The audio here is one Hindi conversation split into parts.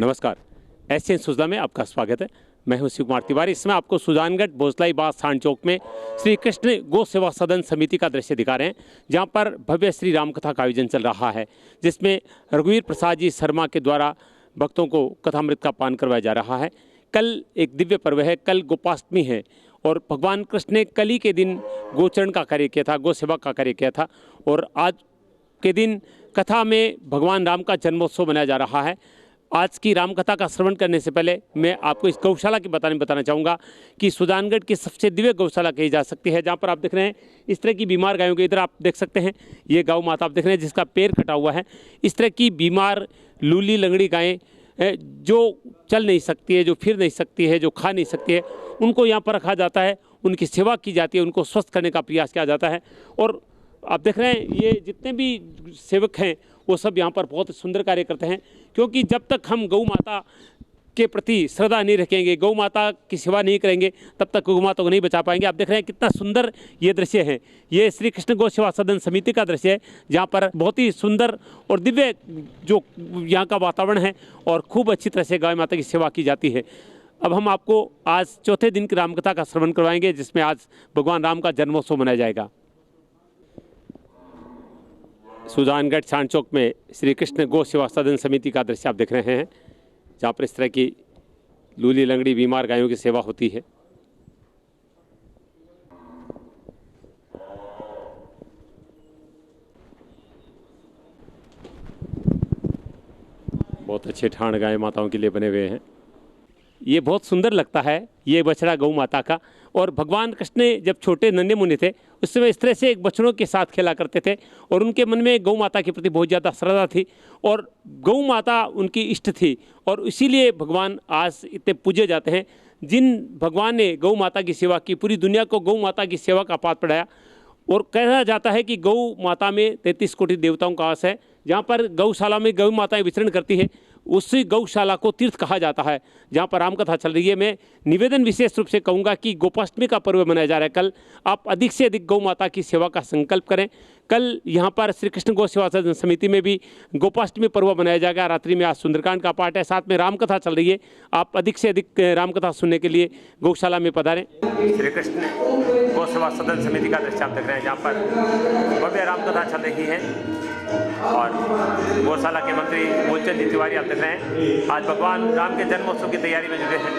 नमस्कार, एसएन सुजला में आपका स्वागत है। मैं हूं शिव कुमार तिवारी। इसमें आपको सुजानगढ़ भोसलाई बाग सांड चौक में श्री कृष्ण गौ सेवा सदन समिति का दृश्य दिखा रहे हैं, जहां पर भव्य श्री राम कथा का आयोजन चल रहा है, जिसमें रघुवीर प्रसाद जी शर्मा के द्वारा भक्तों को कथामृत का पान करवाया जा रहा है। कल एक दिव्य पर्व है, कल गोपाष्टमी है और भगवान कृष्ण ने कल ही के दिन गोचरण का कार्य किया था, गौ सेवा का कार्य किया था और आज के दिन कथा में भगवान राम का जन्मोत्सव मनाया जा रहा है। आज की राम कथा का श्रवण करने से पहले मैं आपको इस गौशाला के बारे में बताना चाहूँगा कि सुजानगढ़ की सबसे दिव्य गौशाला कही जा सकती है, जहाँ पर आप देख रहे हैं इस तरह की बीमार गायों के, इधर आप देख सकते हैं ये गौ माता आप देख रहे हैं जिसका पैर कटा हुआ है। इस तरह की बीमार लूली लंगड़ी गायें जो चल नहीं सकती है, जो फिर नहीं सकती है, जो खा नहीं सकती है, उनको यहाँ पर रखा जाता है, उनकी सेवा की जाती है, उनको स्वस्थ करने का प्रयास किया जाता है। और आप देख रहे हैं ये जितने भी सेवक हैं वो सब यहाँ पर बहुत सुंदर कार्य करते हैं, क्योंकि जब तक हम गौ माता के प्रति श्रद्धा नहीं रखेंगे, गौ माता की सेवा नहीं करेंगे, तब तक गौ माता को नहीं बचा पाएंगे। आप देख रहे हैं कितना सुंदर ये दृश्य है। ये श्री कृष्ण गौ सेवा सदन समिति का दृश्य है, जहाँ पर बहुत ही सुंदर और दिव्य जो यहाँ का वातावरण है और खूब अच्छी तरह से गौ माता की सेवा की जाती है। अब हम आपको आज चौथे दिन की रामकथा का श्रवण करवाएंगे, जिसमें आज भगवान राम का जन्मोत्सव मनाया जाएगा। सुजानगढ़ सांड चौक में श्री कृष्ण गौ सेवा सदन समिति का दृश्य आप देख रहे हैं, जहाँ पर इस तरह की लूली लंगड़ी बीमार गायों की सेवा होती है। बहुत अच्छे ठाण गाय माताओं के लिए बने हुए हैं। ये बहुत सुंदर लगता है ये बछड़ा गौ माता का। और भगवान कृष्ण जब छोटे नन्हे मुन्ने थे उस समय इस तरह से एक बछड़ों के साथ खेला करते थे और उनके मन में गौ माता के प्रति बहुत ज़्यादा श्रद्धा थी और गौ माता उनकी इष्ट थी और इसीलिए भगवान आज इतने पूजे जाते हैं। जिन भगवान ने गौ माता की सेवा की, पूरी दुनिया को गौ माता की सेवा का पाठ पढ़ाया और कहा जाता है कि गौ माता में 33 कोटि देवताओं का वास है। जहाँ पर गौशाला में गौ माताएं विचरण करती है उसी गौशाला को तीर्थ कहा जाता है, जहाँ पर रामकथा चल रही है। मैं निवेदन विशेष रूप से कहूँगा कि गोपाष्टमी का पर्व मनाया जा रहा है, कल आप अधिक से अधिक गौ माता की सेवा का संकल्प करें। कल यहाँ पर श्री कृष्ण गौ सेवा सदन समिति में भी गोपाष्टमी पर्व मनाया जाएगा। रात्रि में आज सुंदरकांड का पाठ है, साथ में रामकथा चल रही है। आप अधिक से अधिक रामकथा सुनने के लिए गौशाला में पधारें। श्री कृष्ण गौ सेवा सदन समिति का दृश्य आप देख रहे हैं, जहाँ पर भव्य रामकथा चल रही है और गौशाला के मंत्री मूलचंद जी तिवारी आप देख रहे हैं आज भगवान राम के जन्मोत्सव की तैयारी में जुटे हैं।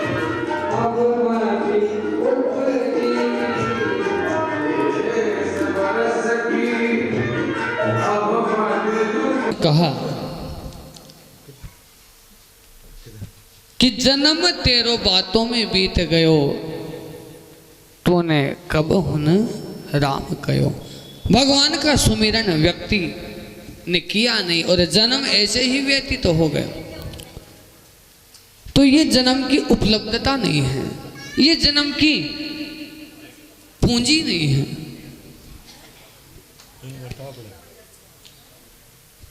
कहा कि जन्म तेरो बातों में बीत गयो, तूने कब हुन राम कयो। भगवान का सुमिरन व्यक्ति ने किया नहीं और जन्म ऐसे ही व्यतीत तो हो गए, तो ये जन्म की उपलब्धता नहीं है, ये जन्म की पूंजी नहीं है।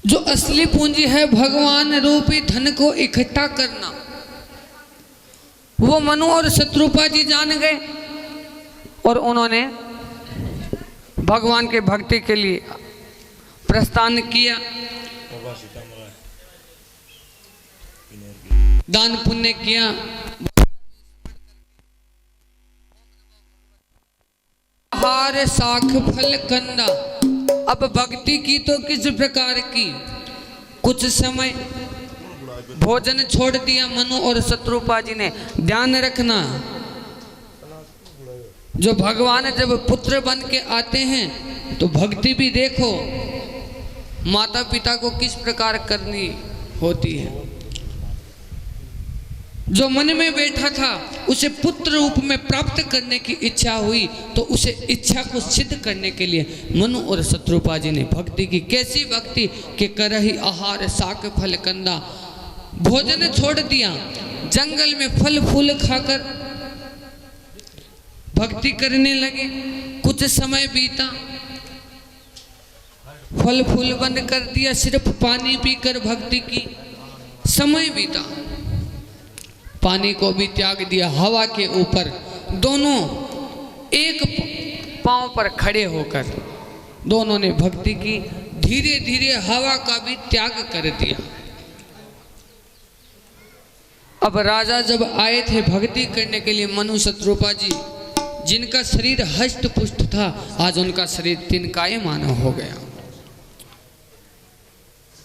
जो असली पूंजी है भगवान रूपी धन को इकट्ठा करना, वो मनु और शत्रुपा जी जान गए और उन्होंने भगवान के भक्ति के लिए प्रस्थान किया, दान पुण्य किया। हार साख फल कंदा, अब भक्ति की तो किस प्रकार की। कुछ समय भोजन छोड़ दिया मनु और शत्रुपा जी ने। ध्यान रखना, जो भगवान जब पुत्र बन के आते हैं तो भक्ति भी देखो माता पिता को किस प्रकार करनी होती है। जो मन में बैठा था उसे पुत्र रूप में प्राप्त करने की इच्छा हुई, तो उसे इच्छा को सिद्ध करने के लिए मनु और शत्रुपा जी ने भक्ति की। कैसी भक्ति कि करही आहार साक फल कंदा, भोजन छोड़ दिया, जंगल में फल फूल खाकर भक्ति करने लगे। कुछ समय बीता, फल फूल बंद कर दिया, सिर्फ पानी पीकर भक्ति की। समय बीता, पानी को भी त्याग दिया। हवा के ऊपर दोनों एक पांव पर खड़े होकर दोनों ने भक्ति की। धीरे धीरे हवा का भी त्याग कर दिया। अब राजा जब आए थे भक्ति करने के लिए मनु शत्रुपा जी, जिनका शरीर हष्ट पुष्ट था, आज उनका शरीर तिनकाय मानव हो गया।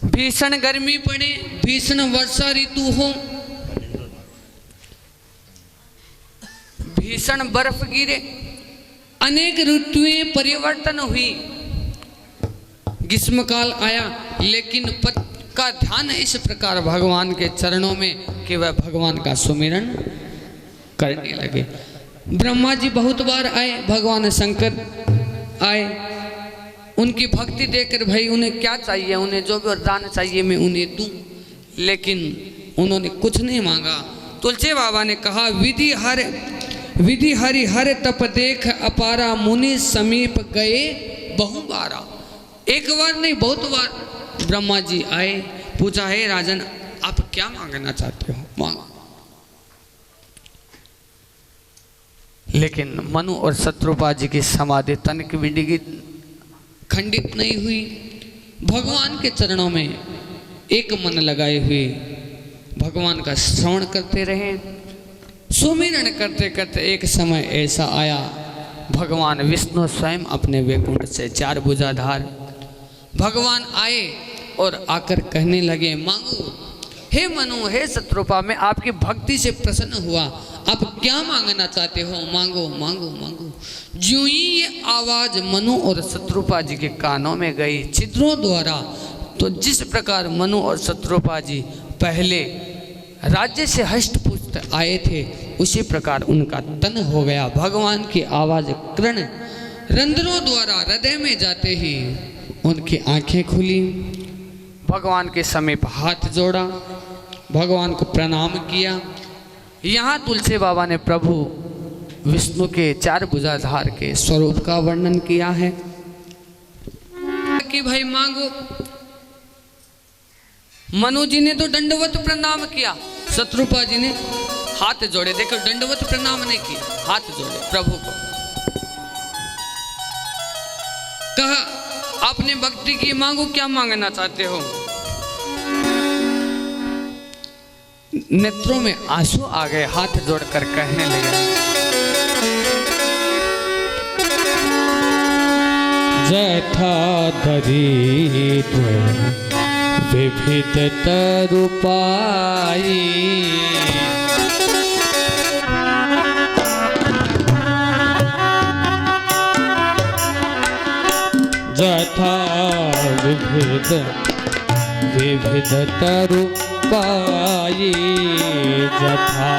भीषण गर्मी पड़े, भीषण वर्षा ऋतु हो, भीषण बर्फ गिरे, अनेक ऋतुएं परिवर्तन हुई, ग्रीष्म काल आया, लेकिन का ध्यान इस प्रकार भगवान के चरणों में कि वह भगवान का सुमिरन करने लगे। ब्रह्मा जी बहुत बार आए, भगवान शंकर आए, उनकी भक्ति देखकर भाई उन्हें क्या चाहिए, उन्हें जो भी वरदान चाहिए मैं उन्हें दूं, लेकिन उन्होंने कुछ नहीं मांगा। तुलसी बाबा ने कहा विधि हरि हर तप देख अपारा, मुनि समीप गए बहु बारा। एक बार नहीं बहुत बार ब्रह्मा जी आए, पूछा है राजन आप क्या मांगना चाहते हो, मांगो। लेकिन मनु और शत्रुपा जी की समाधि तनिक भी डिगी खंडित नहीं हुई। भगवान के चरणों में एक मन लगाए हुए भगवान का श्रवण करते रहे। सुमिरन करते करते एक समय ऐसा आया, भगवान विष्णु स्वयं अपने वैकुंठ से 4 भुजाधार भगवान आए और आकर कहने लगे मांगो। हे मनु, हे शत्रुपा, मैं आपकी भक्ति से प्रसन्न हुआ, आप क्या मांगना चाहते हो, मांगो मांगो मांगो। ज्यों ही ये आवाज मनु और शत्रुपा जी के कानों में गई छिद्रों द्वारा, तो जिस प्रकार मनु और शत्रुपा जी पहले राज्य से हष्ट पुष्ट आए थे, उसी प्रकार उनका तन हो गया। भगवान की आवाज कर्ण रंध्रों द्वारा हृदय में जाते ही उनकी आंखें खुली, भगवान के समीप हाथ जोड़ा, भगवान को प्रणाम किया। यहाँ तुलसी बाबा ने प्रभु विष्णु के 4 भुजाधार के स्वरूप का वर्णन किया है कि भाई मांगो। मनु जी ने तो दंडवत प्रणाम किया, शत्रुपा जी ने हाथ जोड़े। देखो दंडवत प्रणाम नहीं किया, हाथ जोड़े प्रभु को। कहा आपने भक्ति की, मांगो क्या मांगना चाहते हो। नेत्रों में आंसू आ गए, हाथ जोड़कर कहने लगे जथा दरिद्र विविध तरुपाई, जथा विविध तरुपाई, जथा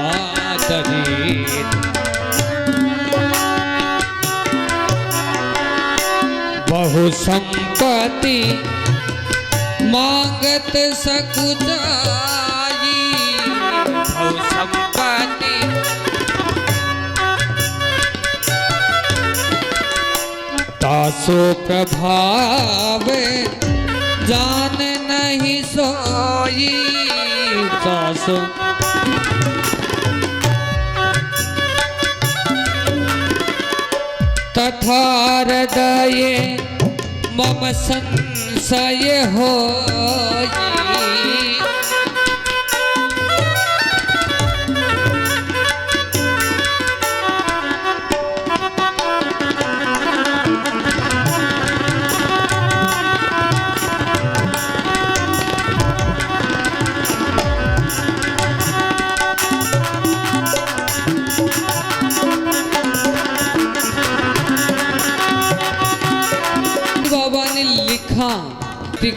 दरिद्र बहु संपत्ति मांगत सकुचाई, बहु संपत्ति तासो प्रभाव जान नहीं सोई, तासो तथा हृदय मम संशय होई,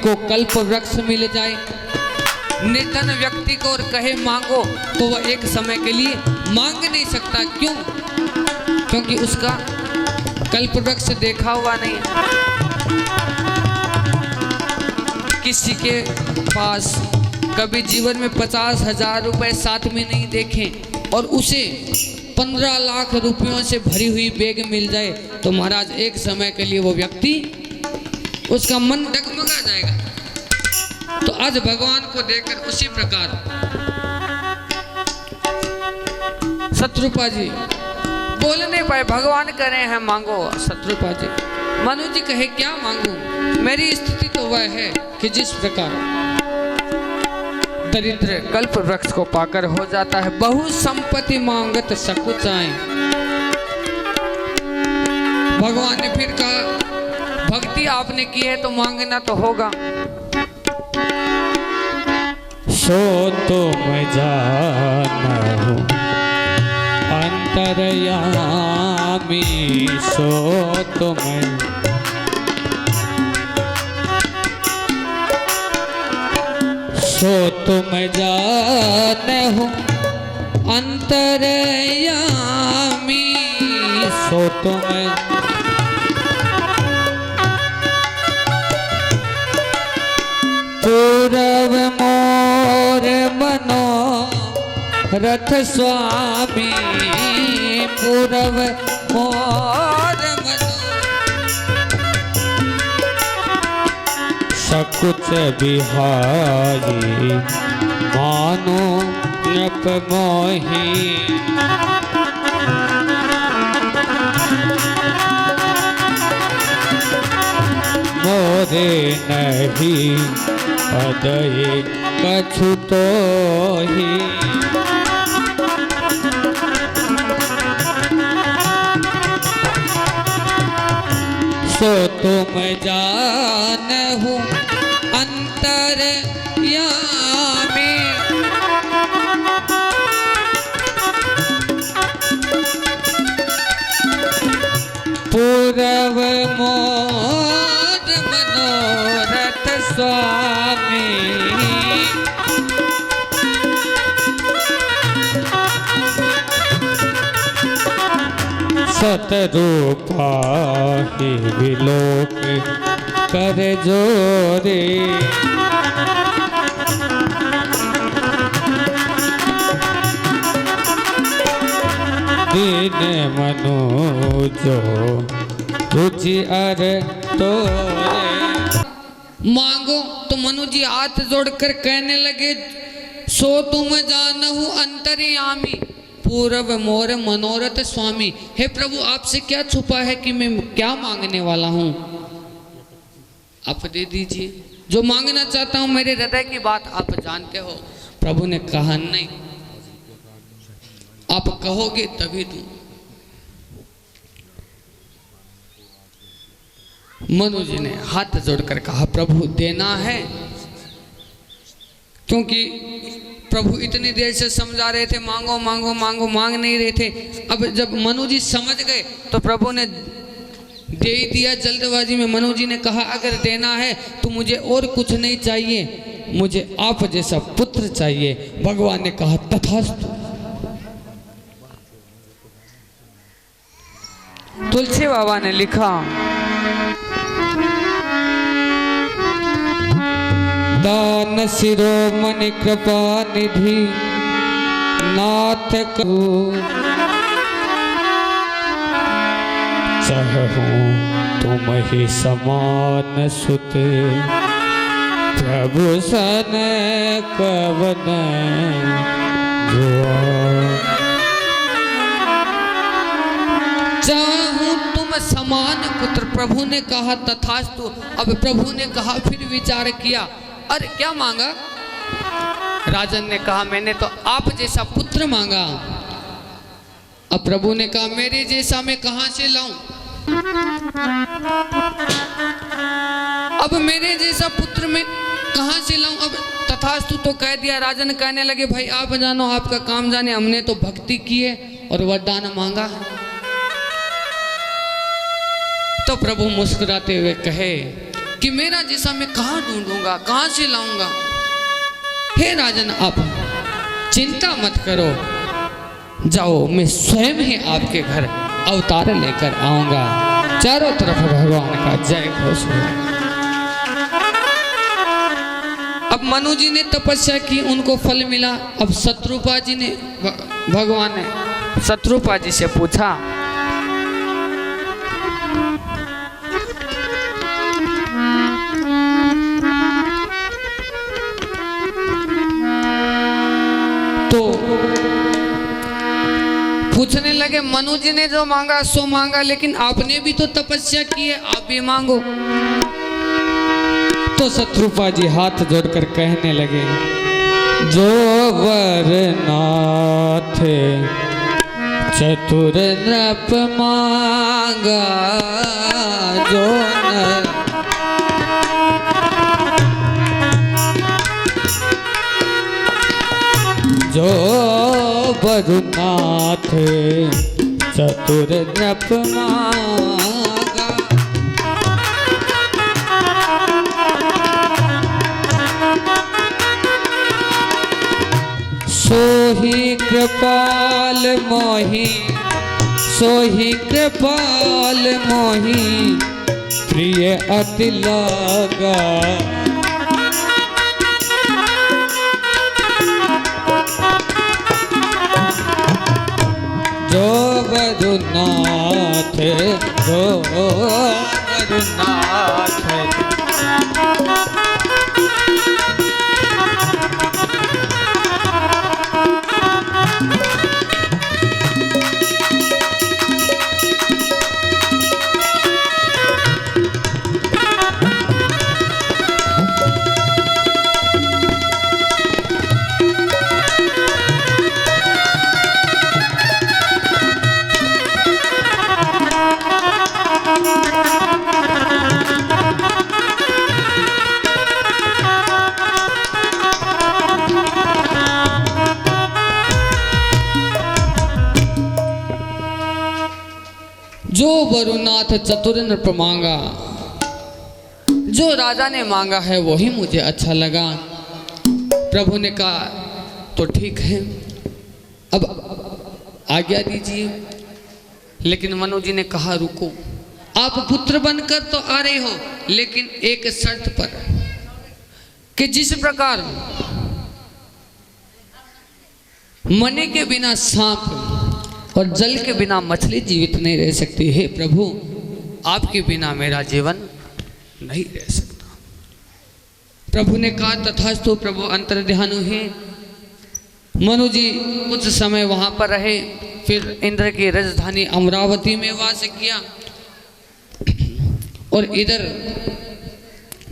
को कल्प वृक्ष मिल जाए, निर्धन व्यक्ति को और कहे मांगो, तो वह एक समय के लिए मांग नहीं सकता। क्यों? क्योंकि उसका कल्प वृक्ष देखा हुआ नहीं है। किसी के पास कभी जीवन में 50,000 रुपए साथ में नहीं देखे और उसे 15 लाख रुपयों से भरी हुई बैग मिल जाए, तो महाराज एक समय के लिए वो व्यक्ति उसका मन डगमगा जाएगा। तो आज भगवान को देखकर उसी प्रकार शत्रुपा जी बोल नहीं पाए, भगवान कह रहे हैं मांगो। शत्रुपा जी, मनु जी कहे क्या मांगू, मेरी स्थिति तो वह है कि जिस प्रकार दरिद्र कल्प वृक्ष को पाकर हो जाता है। बहु संपत्ति मांगत सकुच आए। भगवान ने फिर कहा भक्ति आपने की है तो मांगना तो होगा। सो तुम जानहु अंतरयामी, सो तुम सो तुम जानहु अंतरयामी, सो तुम पूरब मोर मनो रथ स्वामी, पूरब मोर मनो सकुच बिहारी, मानो नृप मोही। मोरे नहीं अदय कछु तो ही, सो तुम जानहु अंतरयामी, पूरब मोर मनोरथ स्वामी, सतरूपा ही विलोक कर जोरे, दीन मनोजो रुचि अर तोरे। मांगो तो मनु जी हाथ जोड़कर कहने लगे सो तुम जानहु अंतर्यामी, पूरब मोर मनोरथ स्वामी। हे प्रभु आपसे क्या छुपा है कि मैं क्या मांगने वाला हूँ, आप दे दीजिए। जो मांगना चाहता हूँ मेरे हृदय की बात आप जानते हो। प्रभु ने कहा नहीं, आप कहोगे तभी दूं। मनु जी ने हाथ जोड़कर कहा प्रभु देना है, क्योंकि प्रभु इतनी देर से समझा रहे थे मांगो मांगो मांगो, मांग नहीं रहे थे। अब जब मनु जी समझ गए तो प्रभु ने दे ही दिया जल्दबाजी में। मनु जी ने कहा अगर देना है तो मुझे और कुछ नहीं चाहिए, मुझे आप जैसा पुत्र चाहिए। भगवान ने कहा तथास्तु। तुलसी बाबा ने लिखा दान शिरोमणि कृपा निधि नाथ को चाहूं तुम ही समान सुत, प्रभु सन कवन जुआ। चाहूं तुम समान पुत्र। प्रभु ने कहा तथास्तु। अब प्रभु ने कहा फिर विचार किया, अरे क्या मांगा? राजन ने कहा मैंने तो आप जैसा पुत्र मांगा। अब प्रभु ने कहा मेरे जैसा मैं कहां से लाऊं? अब मेरे जैसा पुत्र मैं कहां से लाऊं? अब तथास्तु तो कह दिया। राजन कहने लगे भाई आप जानो, आपका काम जाने, हमने तो भक्ति की है और वरदान मांगा है। तो प्रभु मुस्कुराते हुए कहे कि मेरा जैसा मैं कहाँ ढूंढूंगा, कहाँ से लाऊंगा? हे राजन आप चिंता मत करो, जाओ मैं स्वयं ही आपके घर अवतार लेकर आऊंगा। चारों तरफ भगवान का जय घोष हुआ। अब मनु जी ने तपस्या की, उनको फल मिला। अब शत्रुपा जी ने भगवान ने शत्रुपा जी से पूछा तो पूछने लगे मनु जी ने जो मांगा सो मांगा, लेकिन आपने भी तो तपस्या की है, आप भी मांगो। तो शत्रुपा जी हाथ जोड़कर कहने लगे जो वरनाथ चतुर नृप मांगा, जो जो वरनाथ चतुर नृप मांगा, सोही कृपाल मोही, सोही कृपाल मोही प्रिय अति लागा, जो वरुनाथ, जो वरुनाथ जो वरुनाथ चतुर नृप मांगा, जो राजा ने मांगा है वही मुझे अच्छा लगा। प्रभु ने कहा तो ठीक है, अब आज्ञा दीजिए। लेकिन मनु जी ने कहा रुको, आप पुत्र बनकर तो आ रहे हो, लेकिन एक शर्त पर कि जिस प्रकार मणि के बिना सांप और जल के बिना मछली जीवित नहीं रह सकती है प्रभु, आपके बिना मेरा जीवन नहीं रह सकता। प्रभु ने कहा तथास्तु। प्रभु अंतर्ध्यान हुए। मनु जी कुछ समय वहां पर रहे, फिर इंद्र की राजधानी अमरावती में वास किया। और इधर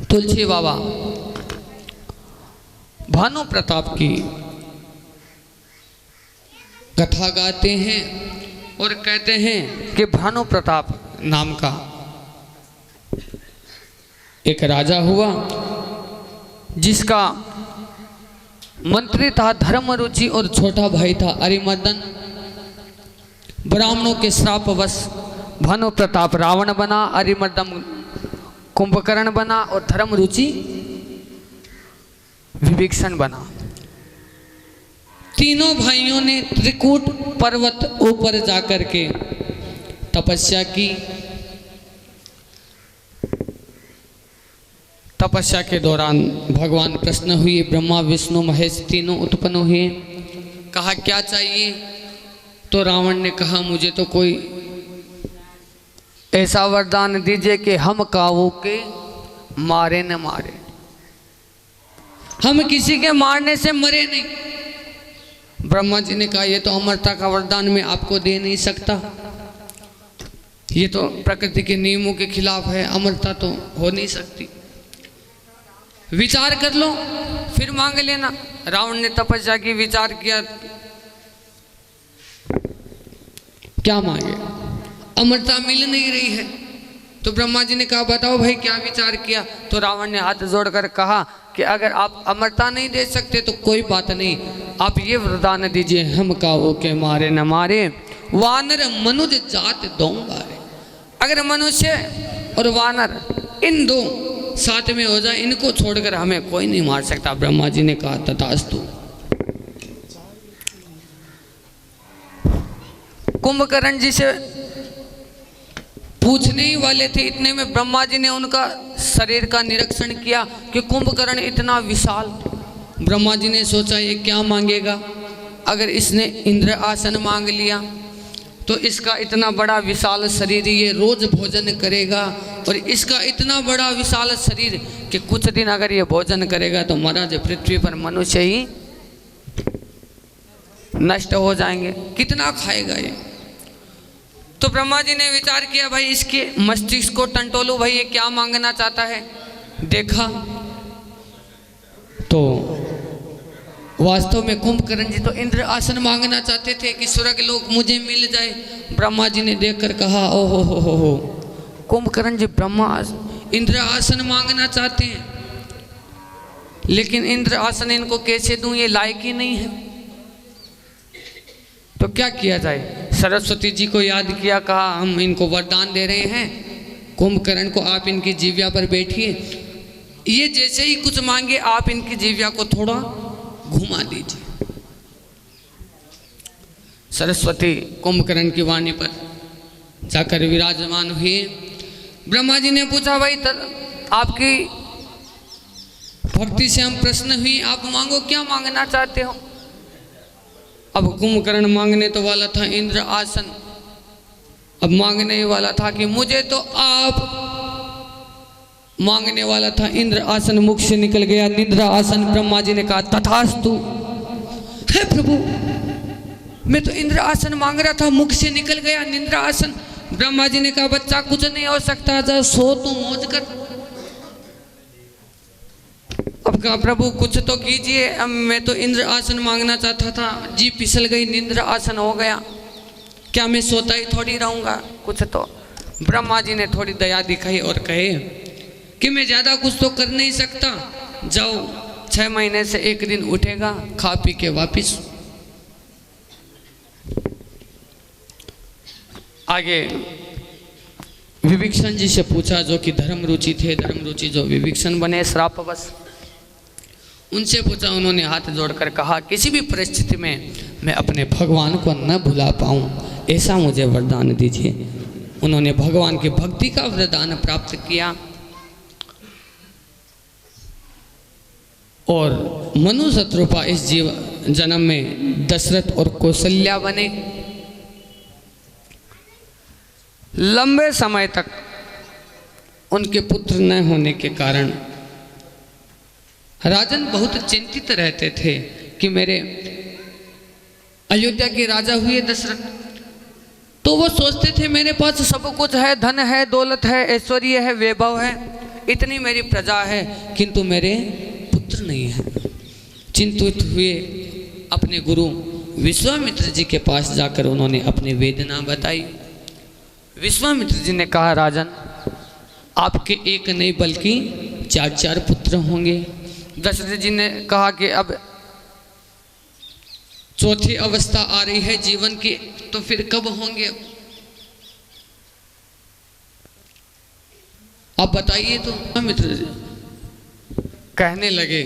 तुलसी बाबा भानु प्रताप की कथा गाते हैं और कहते हैं कि भानु प्रताप नाम का एक राजा हुआ, जिसका मंत्री था धर्मरुचि और छोटा भाई था अरिमर्दन। ब्राह्मणों के श्रापवश भानु प्रताप रावण बना, अरिमर्दन कुंभकर्ण बना और धर्मरुचि विभीषण बना। तीनों भाइयों ने त्रिकूट पर्वत ऊपर जाकर के तपस्या की। तपस्या के दौरान भगवान प्रसन्न हुए, ब्रह्मा विष्णु महेश तीनों उत्पन्न हुए। कहा क्या चाहिए? तो रावण ने कहा मुझे तो कोई ऐसा वरदान दीजिए कि हम काऊ के मारे न मारे, हम किसी के मारने से मरे नहीं। ब्रह्मा जी ने कहा ये तो अमरता का वरदान मैं आपको दे नहीं सकता, ये तो प्रकृति के नियमों के खिलाफ है, अमरता तो हो नहीं सकती। विचार कर लो फिर मांग लेना। रावण ने तपस्या की, विचार किया, क्या मांगे? अमरता मिल नहीं रही है। तो ब्रह्मा जी ने कहा बताओ भाई क्या विचार किया? तो रावण ने हाथ जोड़कर कहा कि अगर आप अमरता नहीं दे सकते तो कोई बात नहीं, आप ये वरदान दीजिए, हम काऊ के मारे न मारे, वानर मनुज जात दो बारे। अगर मनुष्य और वानर इन दो साथ में हो जाए, इनको छोड़कर हमें कोई नहीं मार सकता। ब्रह्मा जी ने कहा तथास्तु। कुंभकर्ण जी से पूछने ही वाले थे, इतने में ब्रह्मा जी ने उनका शरीर का निरीक्षण किया कि कुंभकर्ण इतना विशाल। ब्रह्मा जी ने सोचा ये क्या मांगेगा? अगर इसने इंद्र आसन मांग लिया तो इसका इतना बड़ा विशाल शरीर, ये रोज भोजन करेगा, और इसका इतना बड़ा विशाल शरीर कि कुछ दिन अगर ये भोजन करेगा तो महाराज पृथ्वी पर मनुष्य ही नष्ट हो जाएंगे, कितना खाएगा ये। तो ब्रह्मा जी ने विचार किया भाई इसके मस्तिष्क को टंटोलो, भाई ये क्या मांगना चाहता है। देखा तो वास्तव में कुंभकर्ण जी तो इंद्र आसन मांगना चाहते थे कि स्वर्ग लोक मुझे मिल जाए। ब्रह्मा जी ने देखकर कहा, ओ हो, कुंभकर्ण जी इंद्र आसन मांगना चाहते हैं, लेकिन इंद्र आसन इनको कैसे दूं, ये लायक ही नहीं है। तो क्या किया जाए? सरस्वती जी को याद किया, कहा हम इनको वरदान दे रहे हैं, कुंभकर्ण को आप इनकी जीव्या पर बैठिए, ये जैसे ही कुछ मांगे आप इनकी जीव्या को थोड़ा घुमा दीजिए। सरस्वती कुंभकर्ण की वाणी पर जाकर विराजमान हुए। ब्रह्मा जी ने पूछा, भाई आपकी भक्ति से हम प्रसन्न हुई, आप मांगो, क्या मांगना चाहते हो? अब कुंभकर्ण मांगने तो वाला था इंद्र आसन, अब मांगने वाला था कि मुझे तो आप, मांगने वाला था इंद्र आसन, मुख से निकल गया निद्रा आसन। ब्रह्मा जी ने कहा, तथास्तु। हे प्रभु, मैं तो इंद्र आसन मांग रहा था, मुख से निकल गया निद्रा आसन। ब्रह्मा जी ने कहा, बच्चा कुछ नहीं हो सकता, जा सो तू मौज कर। अब कहा, प्रभु कुछ तो कीजिए, अब मैं तो इंद्र आसन मांगना चाहता था, जी फिसल गई, निद्रा आसन हो गया, क्या मैं सोता ही थोड़ी रहूंगा? कुछ तो। ब्रह्मा जी ने थोड़ी दया दिखाई और कहे कि मैं ज्यादा कुछ तो कर नहीं सकता, जाओ 6 महीने से एक दिन उठेगा, खा पी के वापिस। आगे विभीषण जी से पूछा, जो कि धर्म रुचि थे, धर्म रुचि जो विभीषण बने श्रापवश, उनसे पूछा, उन्होंने हाथ जोड़कर कहा, किसी भी परिस्थिति में मैं अपने भगवान को न भुला पाऊं, ऐसा मुझे वरदान दीजिए। उन्होंने भगवान की भक्ति का वरदान प्राप्त किया और मनु शत्रुपा इस जन्म में दशरथ और कौशल्या बने। लंबे समय तक उनके पुत्र न होने के कारण राजन बहुत चिंतित रहते थे कि मेरे अयोध्या के राजा हुए दशरथ, तो वो सोचते थे मेरे पास सब कुछ है, धन है, दौलत है, ऐश्वर्य है, वैभव है, इतनी मेरी प्रजा है, किंतु मेरे पुत्र नहीं है। चिंतित हुए, अपने गुरु विश्वामित्र जी के पास जाकर उन्होंने अपनी वेदना बताई। विश्वामित्र जी ने कहा, राजन आपके एक नहीं बल्कि 4 पुत्र होंगे। दशरथ जी ने कहा कि अब चौथी अवस्था आ रही है जीवन की, तो फिर कब होंगे? आप बताइए। तो मित्र जी कहने लगे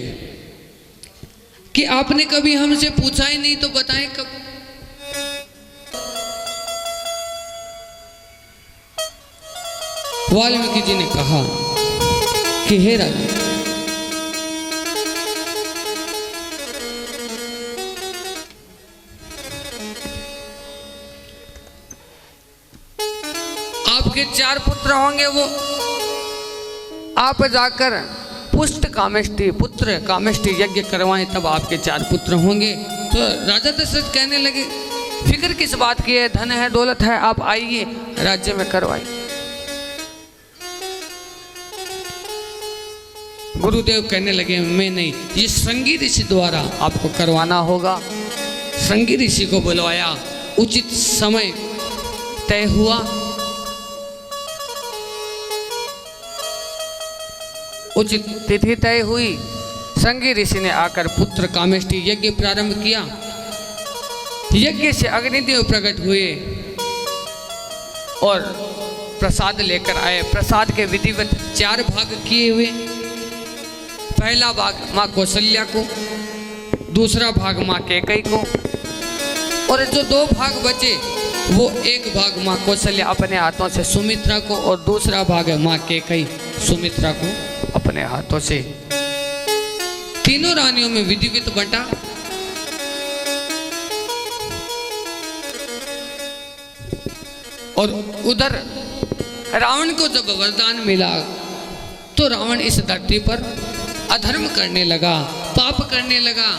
कि आपने कभी हमसे पूछा ही नहीं, तो बताएं कब? वाल्मीकि जी ने कहा कि हे राजा, आपके 4 पुत्र होंगे, वो आप जाकर पुष्ट कामेष्टि, पुत्र कामेष्टि यज्ञ करवाएं, तब आपके 4 पुत्र होंगे। तो राजा दशरथ कहने लगे, फिक्र किस बात की है, धन है, दौलत है, आप आइए राज्य में करवाइए। गुरुदेव कहने लगे, मैं नहीं, ये श्रृंगी ऋषि द्वारा आपको करवाना होगा। श्रृंगी ऋषि को बुलवाया, उचित समय तय हुआ, उचित तिथि तय हुई। श्रृंगी ऋषि ने आकर पुत्र कामेष्टि यज्ञ प्रारंभ किया। यज्ञ से अग्निदेव प्रकट हुए और प्रसाद लेकर आए। प्रसाद के विधिवत 4 भाग किए हुए। पहला भाग माँ कौशल्या को, दूसरा भाग माँ कैकेयी को, और जो 2 भाग बचे वो एक भाग माँ कौशल्या अपने हाथों से सुमित्रा को, और दूसरा भाग है माँ कैकेयी सुमित्रा को अपने हाथों से। तीनों रानियों में विधिवत बंटा। और उधर रावण को जब वरदान मिला तो रावण इस धरती पर अधर्म करने लगा, पाप करने लगा,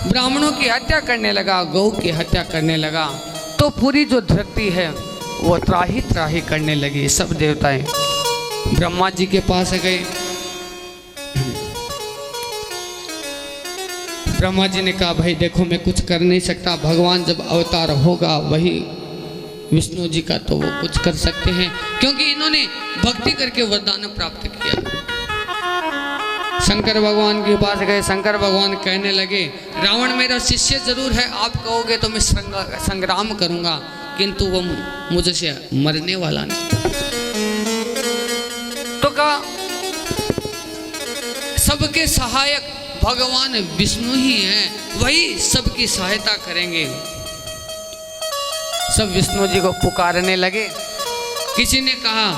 ब्राह्मणों की हत्या करने लगा, गौ की हत्या करने लगा। तो पूरी जो धरती है वो त्राही त्राही करने लगी। सब देवताएं ब्रह्मा जी के पास गए। ब्रह्मा जी ने कहा भाई देखो मैं कुछ कर नहीं सकता, भगवान जब अवतार होगा वही विष्णु जी का तो वो कुछ कर सकते हैं, क्योंकि इन्होंने भक्ति करके वरदान प्राप्त किया। शंकर भगवान के पास गए, शंकर भगवान कहने लगे रावण मेरा शिष्य जरूर है, आप कहोगे तो मैं संग्राम करूंगा, किंतु वो मुझसे मरने वाला नहीं। तो कहा सबके सहायक भगवान विष्णु ही हैं, वही सबकी सहायता करेंगे। सब विष्णु जी को पुकारने लगे। किसी ने कहा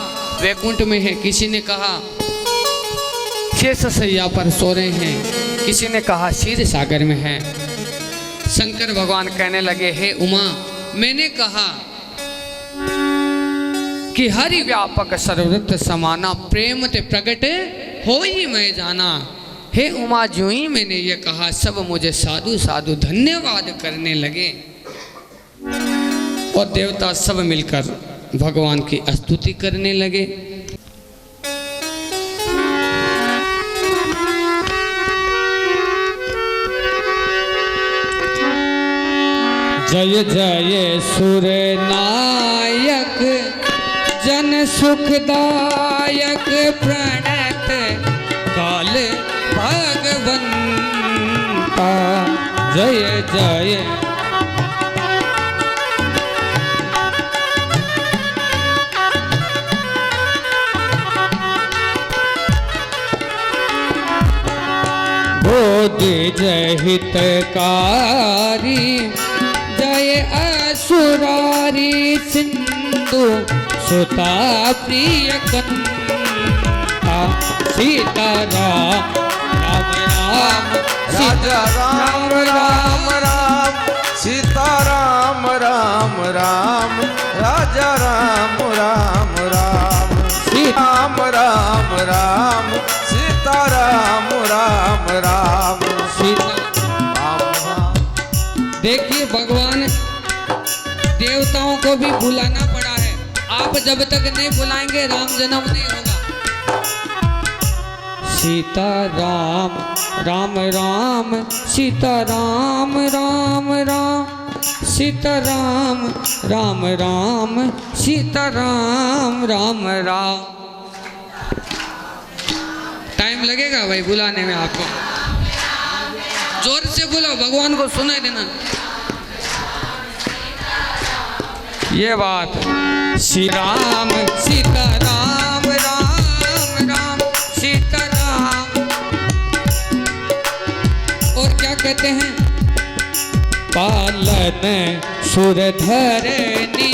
वैकुंठ में है, किसी ने कहा शेष शैया पर सो रहे हैं, किसी ने कहा क्षीर सागर में है। शंकर भगवान कहने लगे हे उमा, मैंने कहा कि हरि व्यापक सर्वत्र समाना, प्रेम ते प्रगट हो ही मैं जाना। हे उमा, जो ही मैंने ये कहा सब मुझे साधु साधु धन्यवाद करने लगे और देवता सब मिलकर भगवान की स्तुति करने लगे। जय जय सुर नायक जन सुखदायक प्रणत काल भगवंता, जय जय बोधि जय हितकारी, जय असुरारी सिंधु सुता प्रिय कंता, सीता राम राम राजा राम राम राम, सीता राम राम राम, राजा राम राम राम, राम राम राम, सीता राम राम राम, सीता राम। देखिए भगवान देवताओं को भी बुलाना पड़ा है। आप जब तक नहीं बुलाएंगे राम जन्म नहीं होगा। सीता राम राम राम, सीता राम राम राम, सीता राम राम राम, सीता राम राम राम। टाइम लगेगा भाई बुलाने में आपको, जोर से बोलो भगवान को सुनाई देना। ये बात श्री राम सीता राम राम राम सीता राम। और क्या कहते हैं, पालन सुर धरनी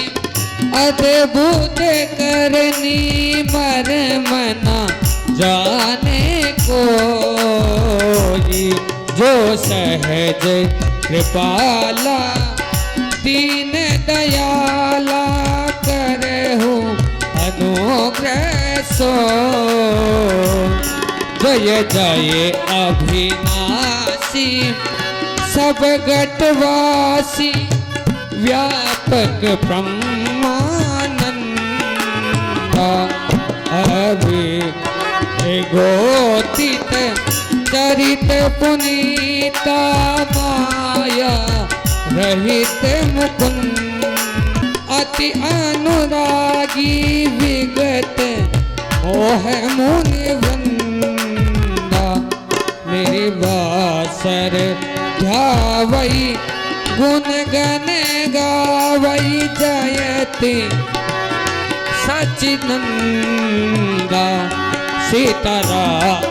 अद्भुत करनी, मरमना जाने कोई, जो सहज कृपाला दीन दयाला, करहु अनुग्रह सो। जय जय अभिनाशी सब गटवासी, व्यापक ब्रह्मानंदा, गोतित चरित पुनीता, माया रहित मुकुंद, अति अनुरागी विगत मोह मुनि वृंदा, मेरे बासर ध्यावई गुण गण गावई, जयति सचिनंदा सीताराम।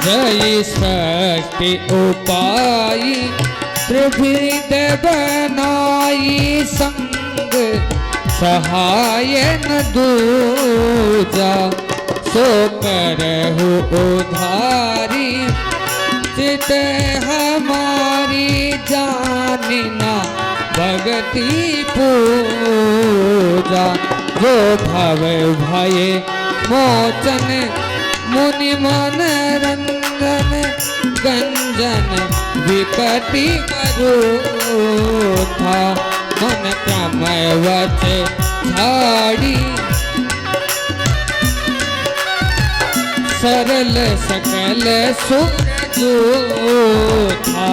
जय सृष्टि उपाई, त्रिविध बनाई, संग सहाय न दूजा, सो करहु उधारी, चित हमारी जानिना भगति पूजा, जो भव भय मोचन मुनि मन रंजन, गंजन विपति करो था, मन क्रम वच झाड़ी सरल सकल सुख जो था।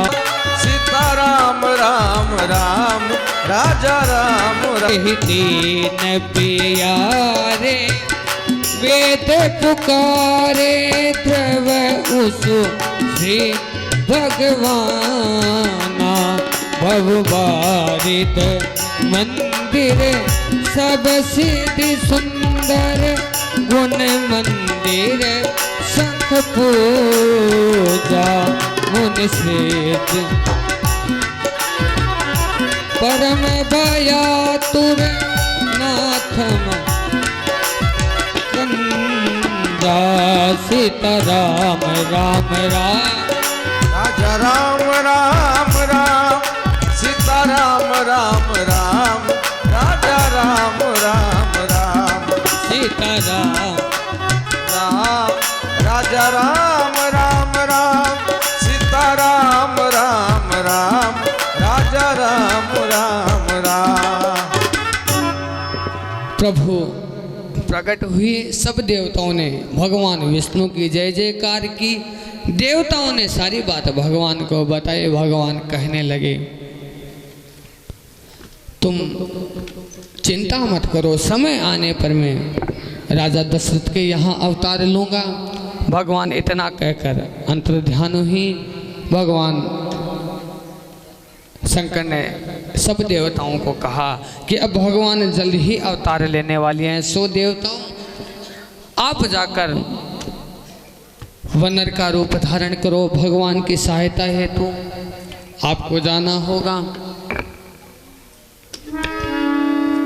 सीताराम राम राम राजा राम राम। दीन प्यारे वेद पुकारे ध्रुव उसु श्री भगवाना। भवबारित मंदिर सब सिद्धि सुंदर गुण मंदिर शंख पूजा मुनि श्रेष्ठ परम भयातुर नाथम कंदा। सीताराम राम राम राजा राम राम राम। सीताराम राम राम राजा राम राम राम। सीताराम राम राजा राम राम राम। सीताराम राम राम राजा राम राम राम। प्रभु प्रकट हुए, सब देवताओं ने भगवान विष्णु की जय जयकार की। देवताओं ने सारी बात भगवान को बताई। भगवान कहने लगे तुम चिंता मत करो, समय आने पर मैं राजा दशरथ के यहाँ अवतार लूँगा। भगवान इतना कहकर अंतर्ध्यान ही भगवान शंकर ने सब देवताओं को कहा कि अब भगवान जल्द ही अवतार लेने वाले हैं। सो देवताओं आप जाकर वानर का रूप धारण करो। भगवान की सहायता हेतु आपको जाना होगा।